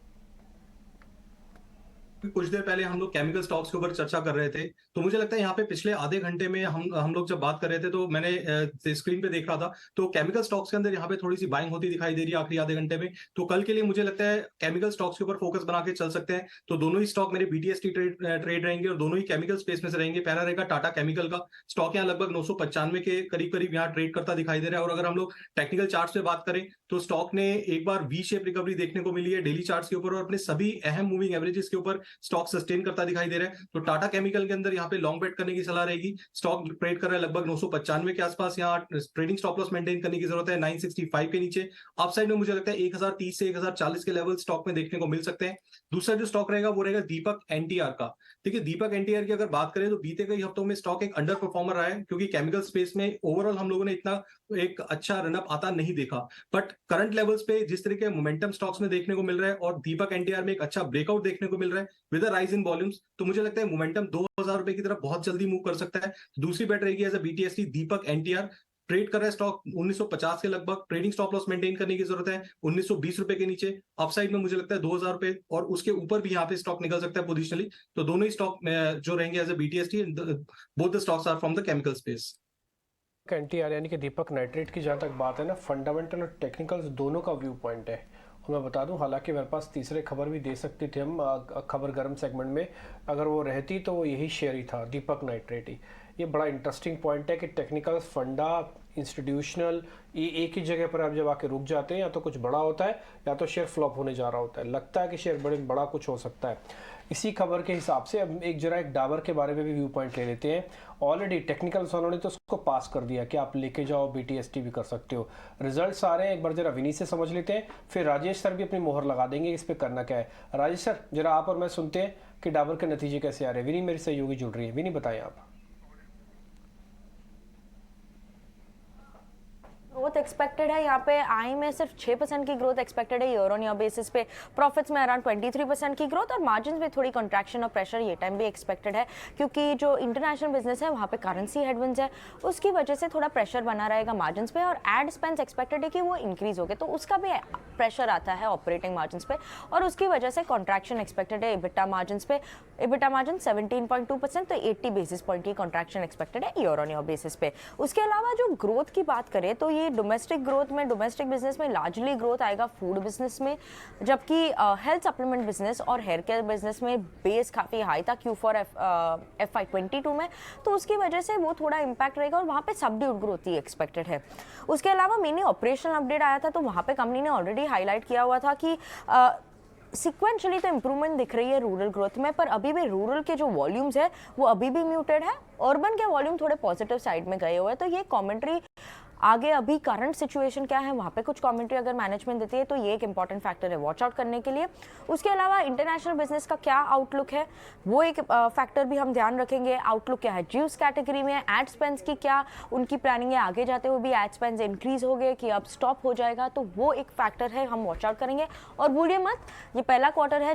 कुछ देर पहले हम लोग केमिकल स्टॉक्स के ऊपर चर्चा कर रहे थे, तो मुझे लगता है यहाँ पे पिछले आधे घंटे में हम लोग जब बात कर रहे थे तो मैंने स्क्रीन पे देख रहा था, तो केमिकल स्टॉक्स के अंदर यहाँ पे थोड़ी सी बाइंग होती दिखाई दे रही है आखिरी आधे घंटे में। तो कल के लिए मुझे लगता है केमिकल स्टॉक्स के ऊपर फोकस बना के चल सकते हैं। तो दोनों ही स्टॉक मेरे BTST ट्रेड रहेंगे और दोनों ही केमिकल स्पेस में से रहेंगे। पहला रहेगा टाटा केमिकल का स्टॉक, यहाँ लगभग 995 के करीब यहाँ ट्रेड करता दिखाई दे रहा है। और अगर हम लोग टेक्निकल चार्ट पे बात करें तो स्टॉक ने एक बार वी शेप रिकवरी देखने को मिली है डेली चार्ट्स के ऊपर और अपने सभी अहम मूविंग एवरेजेस के ऊपर स्टॉक सस्टेन करता दिखाई दे रहा है। तो टाटा केमिकल के अंदर यहाँ पे लॉन्ग बेट करने की सलाह रहेगी। स्टॉक ट्रेड कर रहा है लगभग 995 के आसपास, यहाँ ट्रेडिंग स्टॉप लॉस मेंटेन करने की जरूरत है 965 के नीचे। अपसाइड में मुझे लगता है 1030 से 1040 के लेवल स्टॉक में देखने को मिल सकते हैं। दूसरा जो स्टॉक रहेगा वो रहेगा दीपक NTR का। देखिए, दीपक NTR की अगर बात करें तो बीते कई हफ्तों में स्टॉक एक अंडर परफॉर्मर रहा है, क्योंकि केमिकल स्पेस में ओवरऑल हम लोगों ने इतना एक अच्छा रनअप आता नहीं देखा। बट करंट लेवल्स पे जिस तरीके मोमेंटम स्टॉक्स में देखने को मिल रहा है और दीपक NTR में एक अच्छा ब्रेकआउट देखने को मिल रहा है, with a rise in volumes, तो मुझे लगता है मोमेंटम 2000 रुपए की तरफ बहुत जल्दी मूव कर सकता है। दूसरी बेट रहेगी as a BTST Deepak NTR, trade कर रहा है स्टॉक 1950 के लगभग, ट्रेडिंग स्टॉप लॉस मेंटेन करने की जरूरत है 1920 रुपए के नीचे, अपसाइड में मुझे लगता है 2000 रुपए और उसके ऊपर भी यहाँ पे स्टॉक निकल सकता है पोजिशनली। तो दोनों ही स्टॉक जो रहेंगे as a BTST, both the stocks are from the chemical space. NTR यानी कि दीपक नाइट्रेट की जहाँ तक बात है ना, फंडामेंटल और टेक्निकल्स दोनों का व्यू पॉइंट है। और मैं बता दूं, हालांकि मेरे पास तीसरे खबर भी दे सकते थे हम खबर गर्म सेगमेंट में, अगर वो रहती तो वो यही शेयर ही था, दीपक नाइट्रेट ही। ये बड़ा इंटरेस्टिंग पॉइंट है कि टेक्निकल्स, फंडा, इंस्टीट्यूशनल, ये एक ही जगह पर आप जब आके रुक जाते हैं, या तो कुछ बड़ा होता है या तो शेयर फ्लॉप होने जा रहा होता है। लगता है कि शेयर बड़ा कुछ हो सकता है। इसी खबर के हिसाब से अब एक डाबर के बारे में भी व्यू पॉइंट ले लेते हैं। ऑलरेडी टेक्निकल्स उन्होंने तो उसको पास कर दिया कि आप लेके जाओ, BTST भी कर सकते हो। रिजल्ट्स आ रहे हैं, एक बार जरा विनी से समझ लेते हैं, फिर राजेश सर भी अपनी मोहर लगा देंगे इस पे करना क्या है। राजेश सर, जरा आप और मैं सुनते हैं कि डाबर के नतीजे कैसे आ रहे हैं। विनी मेरी सहयोगी जुड़ रही है, विनी बताएं आप। ग्रोथ एक्सपेक्टेड है यहाँ पे, आई में सिर्फ 6% की ग्रोथ एक्सपेक्टेड है ईयर ऑन ईयर बेसिस पे, प्रॉफिट्स में अराउंड 23% की ग्रोथ, और मार्जिन में थोड़ी कंट्रैक्शन और प्रेशर ये टाइम भी एक्सपेक्टेड है, क्योंकि जो इंटरनेशनल बिजनेस है वहाँ पे करेंसी हेडविंड्स है, उसकी वजह से थोड़ा प्रेशर बना रहेगा मार्जिन पे, और एड स्पेंस एक्सपेक्टेड है कि वो इंक्रीज हो गए, तो उसका भी प्रेशर आता है ऑपरेटिंग मार्जिन पे, और उसकी वजह से कॉन्ट्रैक्शन एक्सपेक्टेड है EBITDA मार्जिन पे। EBITDA मार्जिन 17.2%, तो 80 बेसिस पॉइंट की कॉन्ट्रैक्शन एक्सपेक्टेड है ईयर ऑन ईयर बेसिस पे। उसके अलावा जो ग्रोथ की बात करें तो ये डोमेस्टिक ग्रोथ में, डोमेस्टिक बिजनेस में लार्जली ग्रोथ आएगा फूड बिजनेस में, जबकि हेल्थ सप्लीमेंट बिजनेस और हेयर केयर बिजनेस में बेस काफ़ी हाई था Q4 FY22 में, तो उसकी वजह से वो थोड़ा इम्पैक्ट रहेगा और वहाँ पे सबड्यूड ग्रोथ ही एक्सपेक्टेड है। उसके अलावा मैंने ऑपरेशनल अपडेट आया था, तो वहाँ पे कंपनी ने ऑलरेडी हाईलाइट किया हुआ था कि सिक्वेंशली तो इम्प्रूवमेंट दिख रही है रूरल ग्रोथ में, पर अभी भी रूरल के जो वॉल्यूम्स है वो अभी भी म्यूटेड है, अर्बन के वॉल्यूम थोड़े पॉजिटिव साइड में गए हुए हैं। तो ये कमेंट्री आगे अभी करंट सिचुएशन क्या है वहाँ पे कुछ कमेंट्री अगर मैनेजमेंट देती है तो ये एक इंपॉर्टेंट फैक्टर है वॉच आउट करने के लिए। उसके अलावा इंटरनेशनल बिजनेस का क्या आउटलुक है वो एक फैक्टर भी हम ध्यान रखेंगे। आउटलुक क्या है ज्यूस कैटेगरी में, एड स्पेंस की क्या उनकी प्लानिंग है, आगे जाते हुए भी एड स्पेंस इंक्रीज हो गए कि अब स्टॉप हो जाएगा, तो वो एक फैक्टर है, हम वॉच आउट करेंगे। और भूलिए मत ये पहला क्वार्टर है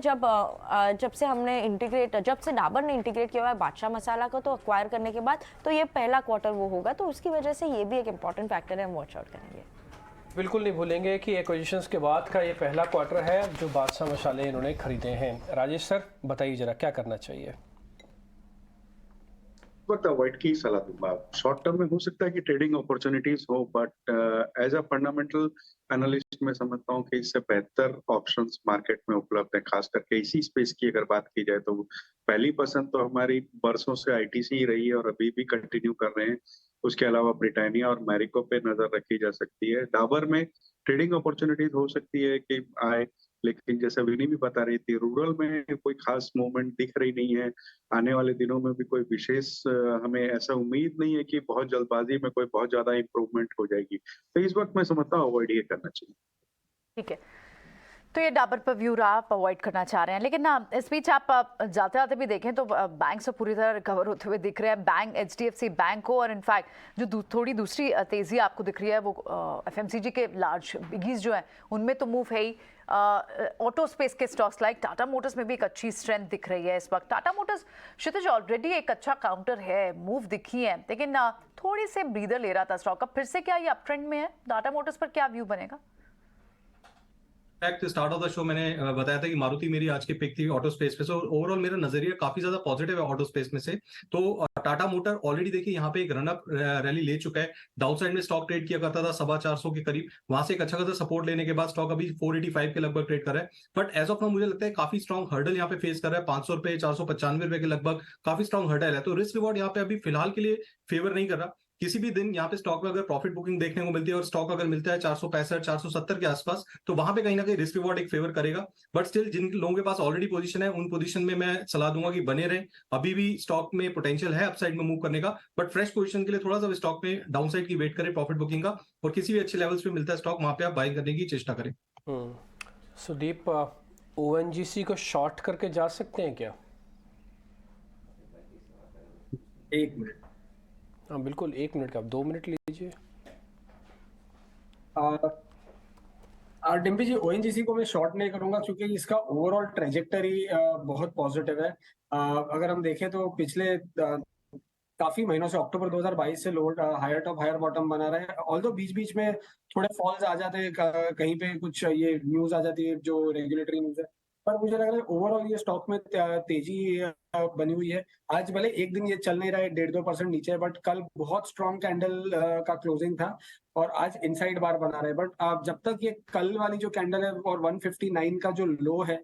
जब से डाबर ने इंटीग्रेट किया हुआ है बादशाह मसाला को, तो अक्वायर करने के बाद, तो ये पहला क्वार्टर वो होगा, तो उसकी वजह से ये भी एक इंपॉर्टेंट फैक्टर है, हम वॉच आउट करेंगे। बिल्कुल नहीं भूलेंगे कि एक्विजिशंस के बाद का ये पहला क्वार्टर है जो बादशाह मसाले इन्होंने खरीदे हैं। राजेश सर बताइए जरा क्या करना चाहिए। वक्त अवॉइड की सलाह दूंगा। शॉर्ट टर्म में हो सकता है कि ट्रेडिंग अपॉर्चुनिटीज हो, but as a fundamental analyst मैं समझता हूँ कि इससे बेहतर ऑप्शंस मार्केट में उपलब्ध है। खास करके इसी स्पेस की अगर बात की जाए तो पहली पसंद तो हमारी बरसों से ITC ही रही है और अभी भी कंटिन्यू कर रहे हैं। उसके अलावा ब्रिटानिया और मैरिको पे नजर रखी जा सकती है। डाबर में ट्रेडिंग अपॉर्चुनिटीज हो सकती है कि आए, लेकिन जैसा विनी भी बता रही थी रूरल में कोई खास मूवमेंट दिख रही नहीं है। आने वाले दिनों में भी कोई विशेष हमें ऐसा उम्मीद नहीं है कि बहुत जल्दबाजी में कोई बहुत ज्यादा इंप्रूवमेंट हो जाएगी। तो इस वक्त मैं समझता हूँ अवॉइड ये करना चाहिए। ठीक है, तो ये डाबर पर व्यू रहा, आप अवॉइड करना चाह रहे हैं, लेकिन ना इस बीच आप जाते जाते भी देखें तो बैंक से पूरी तरह रिकवर होते हुए दिख रहे हैं बैंक, HDFC बैंक को। और इनफैक्ट जो थोड़ी दूसरी तेज़ी आपको दिख रही है वो FMCG के लार्ज बिगीज जो हैं उनमें तो मूव है ही। ऑटो स्पेस के स्टॉक्स लाइक टाटा मोटर्स में भी एक अच्छी स्ट्रेंथ दिख रही है इस वक्त। टाटा मोटर्स क्षितिज ऑलरेडी एक अच्छा काउंटर है, मूव दिखी है, लेकिन थोड़ी से ब्रीदर ले रहा था स्टॉक। अब फिर से क्या ये अप ट्रेंड में है? टाटा मोटर्स पर क्या व्यू बनेगा? स्टार्ट ऑफ द शो मैंने बताया था कि मारुति मेरी आज की पिक थी ऑटो स्पेस पे, सो ओवरऑल मेरा नजरिया काफी ज्यादा पॉजिटिव है ऑटो स्पेस में से। तो टाटा मोटर ऑलरेडी देखिए यहाँ पे एक रनअप रैली ले चुका है। डाउन साइड में स्टॉक ट्रेड किया करता था 450 के करीब, वहां से एक अच्छा खासा सपोर्ट लेने के बाद स्टॉक अभी 485 के लगभग ट्रेड कर रहा है। बट एज ऑफ नाउ मुझे लगता है काफी स्ट्रॉन्ग हर्डल यहाँ पे फेस कर रहा है, 500 रुपए 495 रुपए के लगभग काफी स्ट्रॉन्ग हर्डल है। तो रिस्क रिवॉर्ड यहाँ पे अभी फिलहाल के लिए फेवर नहीं कर रहा। किसी भी दिन यहाँ पे स्टॉक में अगर प्रॉफिट बुकिंग देखने को मिलती है और स्टॉक अगर मिलता है 465 470 के आसपास, तो वहां पे कहीं ना कहीं रिस्क रिवॉर्ड एक फेवर करेगा। बट स्टिल जिन लोगों के पास ऑलरेडी पोजीशन है उन पोजीशन में मैं सलाह दूंगा कि बने रहे। अभी भी स्टॉक में पोटेंशियल है अपसाइड में मूव करने का, बट फ्रेश पोजीशन के लिए थोड़ा सा स्टॉक में डाउनसाइड की वेट करें प्रॉफिट बुकिंग का, और किसी भी अच्छे लेवल्स पे मिलता है स्टॉक वहां पे आप बाइंग करने की चेष्टा करें। सुदीप, ONGC को शॉर्ट करके जा सकते हैं क्या? एक मिनट, हाँ बिल्कुल 1 मिनट का, आप 2 मिनट लीजिए। डिम्पी जी, ओएनजीसी को मैं शॉर्ट नहीं करूंगा क्योंकि इसका ओवरऑल ट्रेजेक्टरी बहुत पॉजिटिव है। अगर हम देखें तो पिछले काफी महीनों से अक्टूबर 2022 से lower higher top higher bottom बना रहा है। ऑल्दो बीच बीच में थोड़े फॉल्स आ जाते हैं, कहीं पे कुछ ये न्यूज आ जाती है जो रेगुलेटरी न्यूज है, पर मुझे लग रहा है ओवरऑल ये स्टॉक में तेजी बनी हुई है। आज भले एक दिन ये चल नहीं रहा है, 1.5-2% नीचे है, बट कल बहुत स्ट्रॉन्ग कैंडल का क्लोजिंग था और आज इनसाइड बार बना रहा है। बट जब तक ये कल वाली जो कैंडल है और 159 का जो लो है,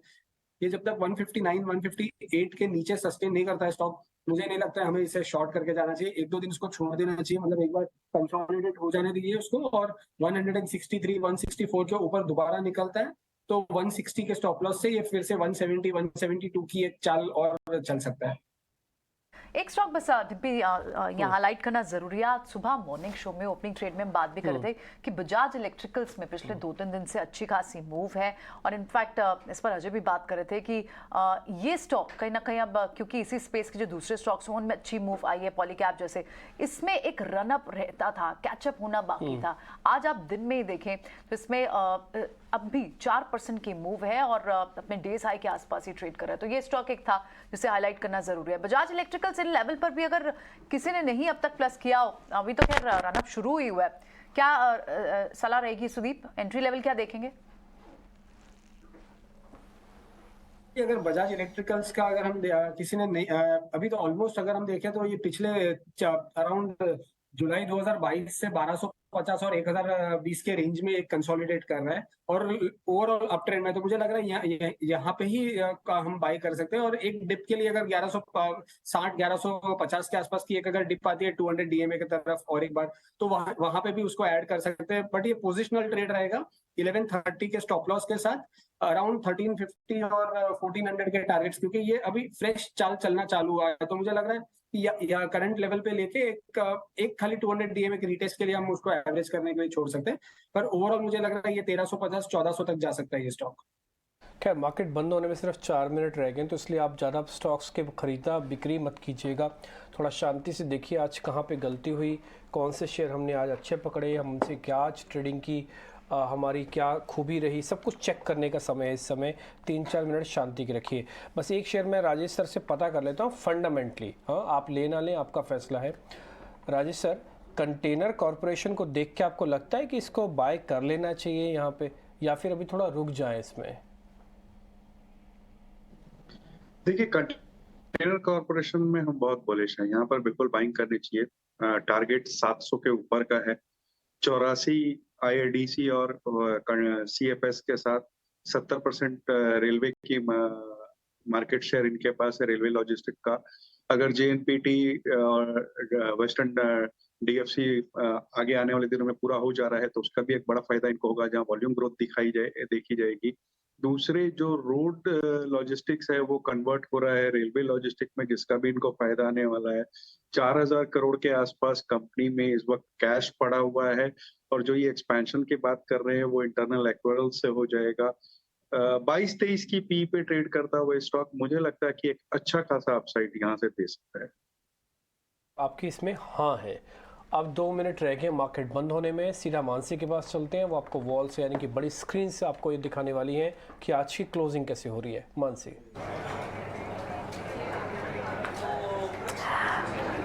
ये जब तक 159 158 के नीचे सस्टेन नहीं करता है स्टॉक, मुझे नहीं लगता है हमें इसे शॉर्ट करके जाना चाहिए। एक दो दिन इसको छोड़ देना चाहिए, मतलब एक बार कंसोलिडेट हो जाने दीजिए उसको, और 163 164 के ऊपर दोबारा निकलता है तो 160 के स्टॉप लॉस से ये फिर से 170 172 की एक चाल और चल सकता है। एक स्टॉक बस डिब्बी यहाँ हाईलाइट करना जरूरी है। आज सुबह मॉर्निंग शो में ओपनिंग ट्रेड में हम बात भी कर रहे थे कि बजाज इलेक्ट्रिकल्स में पिछले 2-3 दिन से अच्छी खासी मूव है, और इनफैक्ट इस पर अजय भी बात कर रहे थे कि ये स्टॉक कहीं ना कहीं अब क्योंकि इसी स्पेस के जो दूसरे स्टॉक्स हैं उनमें अच्छी मूव आई है, पॉलीकैप जैसे, इसमें एक रनअप रहता था, कैचअप होना बाकी था। आज आप दिन में ही देखें तो इसमें अब भी 4% की मूव है और अपने डेज हाई के आसपास ही ट्रेड कर रहा है। तो ये स्टॉक एक था जिसे हाईलाइट करना जरूरी है। बजाज इलेक्ट्रिकल्स इन लेवल पर भी अगर किसी ने नहीं अब तक प्लस किया हो, अभी तो खैर रनअप शुरू ही हुआ है, क्या सलाह रहेगी सुदीप? एंट्री लेवल क्या देखेंगे? अगर बजाज इलेक्ट्रिकल्स का अगर हम किसी ने नहीं अभी तो ऑलमोस्ट अगर हम देखें तो ये पिछले अराउंड जुलाई 2022 से 1250 और 1020 के रेंज में एक कंसोलिडेट कर रहा है और ओवरऑल अप ट्रेंड में, तो मुझे लग रहा है यहाँ पे ही हम बाय कर सकते हैं। और एक डिप के लिए अगर 1160 1150 के आसपास की एक अगर डिप आती है 200 डीएमए की तरफ और एक बार, तो वहां पे भी उसको ऐड कर सकते हैं। बट ये पोजिशनल ट्रेड रहेगा 1130 के स्टॉप लॉस के साथ, अराउंड 1350 और 1400 के टारगेट्स, क्योंकि ये अभी फ्रेश चाल चलना चालू हुआ है। तो मुझे लग रहा है या करंट लेवल पे लेके एक खाली 200 डीएमए के रिटेस्ट के लिए हम उसको एवरेज करने के लिए छोड़ सकते हैं, पर ओवरऑल मुझे लग रहा है ये 1350 1400 तक जा सकता है ये स्टॉक। खैर मार्केट बंद होने में सिर्फ 4 मिनट रह गए, तो इसलिए आप ज़्यादा स्टॉक्स के खरीदा बिक्री मत कीजिएगा, थोड़ा शांति से देखिए आज कहाँ पे गलती हुई, कौन से शेयर हमने आज अच्छे पकड़े, हमसे क्या आज ट्रेडिंग की, हमारी क्या खूबी रही, सब कुछ चेक करने का समय है इस समय। 3-4 मिनट शांति के रखिए। बस एक शेयर मैं राजेश सर से पता कर लेता हूँ फंडामेंटली, हाँ आप ले ना लें आपका फैसला है। राजेश सर, कंटेनर कॉरपोरेशन को देख के आपको लगता है कि इसको बाय कर लेना चाहिए यहाँ पे, या फिर अभी थोड़ा रुक जाए इसमें? देखिए, कंटेनर कॉरपोरेशन में हम बहुत बुलिश हैं, यहाँ पर बिल्कुल बाइंग करनी चाहिए। टारगेट 700 के ऊपर का है। 84 आईआरडीसी और सीएफएस के साथ 70% रेलवे की मार्केट शेयर इनके पास है, रेलवे लॉजिस्टिक का। अगर जेएनपीटी और वेस्टर्न डीएफसी आगे आने वाले दिनों में पूरा हो जा रहा है तो उसका भी एक बड़ा फायदा इनको होगा, जहां वॉल्यूम ग्रोथ देखी जाएगी। दूसरे जो रोड लॉजिस्टिक्स है वो कन्वर्ट हो रहा है रेलवे लॉजिस्टिक में, जिसका भी इनको फायदा आने वाला है। 4000 करोड़ के आसपास कंपनी में इस वक्त कैश पड़ा हुआ है, और जो ये एक्सपेंशन की बात कर रहे हैं वो इंटरनल एक्वायरल से हो जाएगा। 22-23 की पी पे ट्रेड करता हुआ स्टॉक मुझे लगता है कि एक अच्छा खासा अपसाइड यहाँ से दे सकता है। आपकी इसमें हाँ है। अब 2 मिनट रह गए मार्केट बंद होने में, सीधा मानसी के पास चलते हैं। वो आपको वॉल से यानी कि बड़ी स्क्रीन से आपको ये दिखाने वाली है कि आज की क्लोजिंग कैसे हो रही है। मानसी।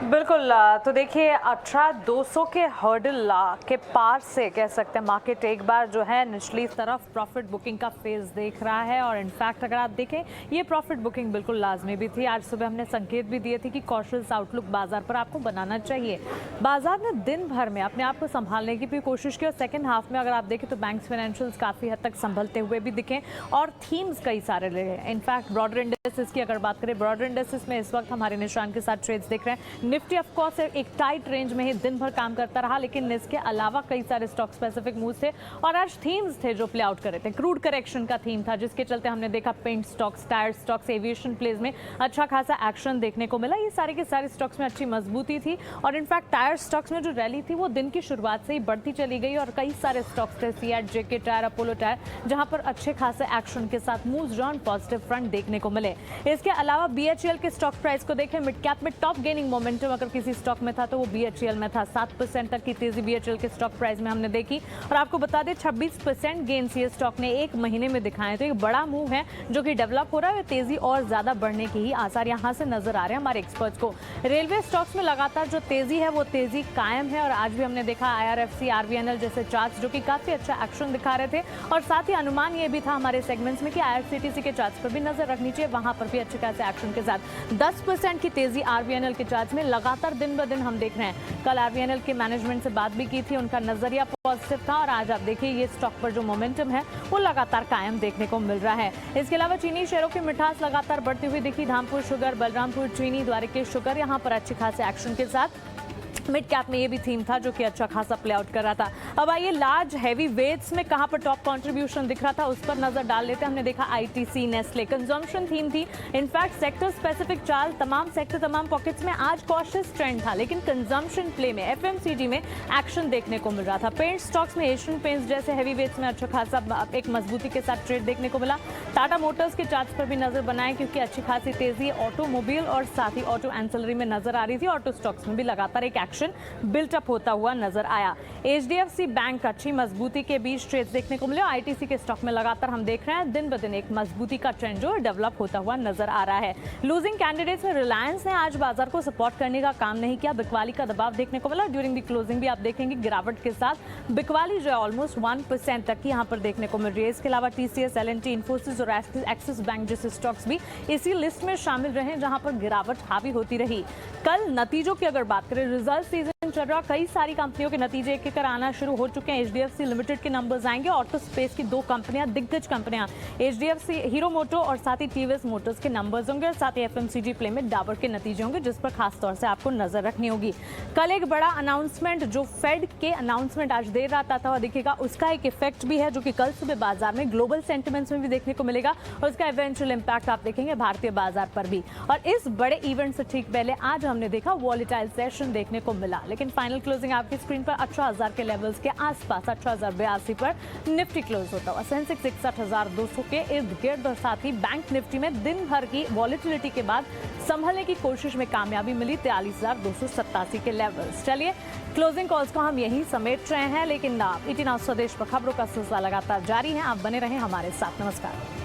बिल्कुल, तो देखिए 18,200 के हर्डल के पार से कह सकते हैं मार्केट एक बार जो है निचली तरफ प्रॉफिट बुकिंग का फेज देख रहा है। और इनफैक्ट अगर आप देखें ये प्रॉफिट बुकिंग बिल्कुल लाजमी भी थी। आज सुबह हमने संकेत भी दिए थे कि कॉशियस आउटलुक बाजार पर आपको बनाना चाहिए। बाजार ने दिन भर में अपने आप को संभालने की भी कोशिश की और सेकेंड हाफ में अगर आप देखें तो बैंक्स फाइनेंशियल्स काफ़ी हद तक संभलते हुए भी दिखे और थीम्स कई सारे रहे। इनफैक्ट ब्रॉडर इंडेक्सेस की अगर बात करें, ब्रॉडर इंडेक्सेस में इस वक्त हमारे निशान के साथ ट्रेड्स देख रहे हैं। निफ्टी ऑफ कोर्स एक टाइट रेंज में ही दिन भर काम करता रहा, लेकिन इसके अलावा कई सारे स्टॉक स्पेसिफिक मूव्स थे और आज थीम्स थे जो प्ले आउट कर रहे थे। क्रूड करेक्शन का थीम था जिसके चलते हमने देखा paint stocks, tyre stocks, aviation place में अच्छा खासा एक्शन देखने को मिला। ये सारे के सारे स्टॉक्स में अच्छी मजबूती थी और इनफैक्ट टायर स्टॉक्स में जो रैली थी वो दिन की शुरुआत से ही बढ़ती चली गई और कई सारे स्टॉक्स थे, सीएट, जेके टायर, अपोलो टायर, जहां पर अच्छे खासे एक्शन के साथ मूव्स ऑन पॉजिटिव फ्रंट देखने को मिले। इसके अलावा बीएचईएल के स्टॉक प्राइस को देखें, मिड कैप में टॉप गेनिंग मोमेंटम मोमेंटम अगर किसी स्टॉक में था तो वो BHEL में था। 7% तक की तेजी BHEL के स्टॉक प्राइस में हमने देखी और आपको बता दें 26% गेन्स ये स्टॉक ने एक महीने में दिखाए। तो एक बड़ा मूव है जो कि डेवलप हो रहा है, तेजी और ज्यादा बढ़ने की ही आसार यहाँ से नजर आ रहे हैं हमारे एक्सपर्ट्स को। रेलवे स्टॉक्स में लगातार जो तेजी है वो तेजी कायम है और आज भी हमने देखा IRFC, RVNL जैसे चार्ट्स जो कि काफी अच्छा एक्शन दिखा रहे थे और साथ ही अनुमान ये भी था हमारे सेगमेंट्स में कि IRCTC के चार्ट्स पर भी नजर रखनी चाहिए, वहां पर भी अच्छे खासे एक्शन के साथ 10% की तेजी RVNL के चार्ट्स में लगातार दिन ब दिन हम देख रहे हैं। कल RVNL के मैनेजमेंट से बात भी की थी, उनका नजरिया पॉजिटिव था और आज आप देखिए ये स्टॉक पर जो मोमेंटम है वो लगातार कायम देखने को मिल रहा है। इसके अलावा चीनी शेयरों की मिठास लगातार बढ़ती हुई दिखी। धामपुर शुगर, बलरामपुर चीनी, द्वारिकेश शुगर यहाँ पर अच्छे खासे एक्शन के साथ। मिड कैप में ये भी थीम था जो कि अच्छा खासा प्ले आउट कर रहा था। अब आइए लार्ज हैवी वेट्स में कहां पर टॉप कंट्रीब्यूशन दिख रहा था उस पर नजर डाल लेते हैं। हमने देखा ITC, नेस्ले, कंजम्पशन थीम थी। इनफैक्ट सेक्टर स्पेसिफिक चाल तमाम सेक्टर तमाम पॉकेट्स में आज कॉशियस ट्रेंड था, लेकिन कंजम्पशन प्ले में FMCG में एक्शन देखने को मिल रहा था। पेंट स्टॉक्स में एशियन पेंट्स जैसे हैवी वेट्स में अच्छा खासा एक मजबूती के साथ ट्रेड देखने को मिला। टाटा मोटर्स के चार्ट्स पर भी नजर बनाए क्योंकि अच्छी खासी तेजी ऑटोमोबाइल और साथ ही ऑटो एंसिलरी में नजर आ रही थी। ऑटो स्टॉक्स में भी लगातार एक बिल्टअप होता हुआ नजर आया। HDFC बैंक अच्छी मजबूती के बीच ट्रेड्स देखने को मिले। ITC के स्टॉक में लगातार हम देख रहे हैं दिन ब दिन एक मजबूती का ट्रेंड जो डेवलप होता हुआ नजर आ रहा है। लूजिंग कैंडिडेट्स में रिलायंस ने आज बाजार को सपोर्ट करने का काम नहीं किया, बिकवाली का दबाव देखने को मिला। ड्यूरिंग द क्लोजिंग भी आप देखेंगे गिरावट के साथ बिकवाली जो है ऑलमोस्ट 1% तक की यहाँ पर देखने को मिल रही है। इसके अलावा TCS, L&T, इन्फोसिस और एक्सिस बैंक जैसे स्टॉक्स भी इसी लिस्ट में शामिल रहे जहां पर गिरावट हावी होती रही। कल नतीजों की अगर बात करें, रिजल्ट सीजन चल रहा, कई सारी कंपनियों के नतीजे एक एक आना शुरू हो चुके हैं। HDFC लिमिटेड के नंबर्स आएंगे। ऑटो स्पेस की 2 कंपनियां, दिग्गज कंपनियां HDFC, हीरो मोटो और साथ ही TVS मोटर्स के नंबर्स होंगे और साथ ही FMCG प्ले में डाबर के नतीजे होंगे जिस पर खास तौर से आपको नजर रखनी होगी। कल एक बड़ा अनाउंसमेंट जो फेड के अनाउंसमेंट आज देर रात आता हुआ दिखेगा, उसका एक इफेक्ट भी है जो कि कल सुबह बाजार में ग्लोबल सेंटिमेंट्स में भी देखने को मिलेगा और उसका इवेंचुअल इंपैक्ट आप देखेंगे भारतीय बाजार पर भी। और इस बड़े इवेंट से ठीक पहले आज हमने देखा वॉलेटाइल सेशन देखने को मिला, लेकिन फाइनल क्लोजिंग आपकी स्क्रीन पर 18,000 के लेवल्स के आसपास 18,082 पर निफ्टी क्लोज होता हुआ। सेंसेक्स 61,200 के इर्द गिर्द और साथ ही बैंक निफ्टी में दिन भर की वॉलेटिलिटी के बाद संभलने की कोशिश में कामयाबी मिली 43,287 के लेवल्स। चलिए क्लोजिंग कॉल्स को हम यही समेट रहे हैं, लेकिन ET Now स्वदेश पर खबरों का सिलसिला लगातार जारी है। आप बने रहें हमारे साथ। नमस्कार।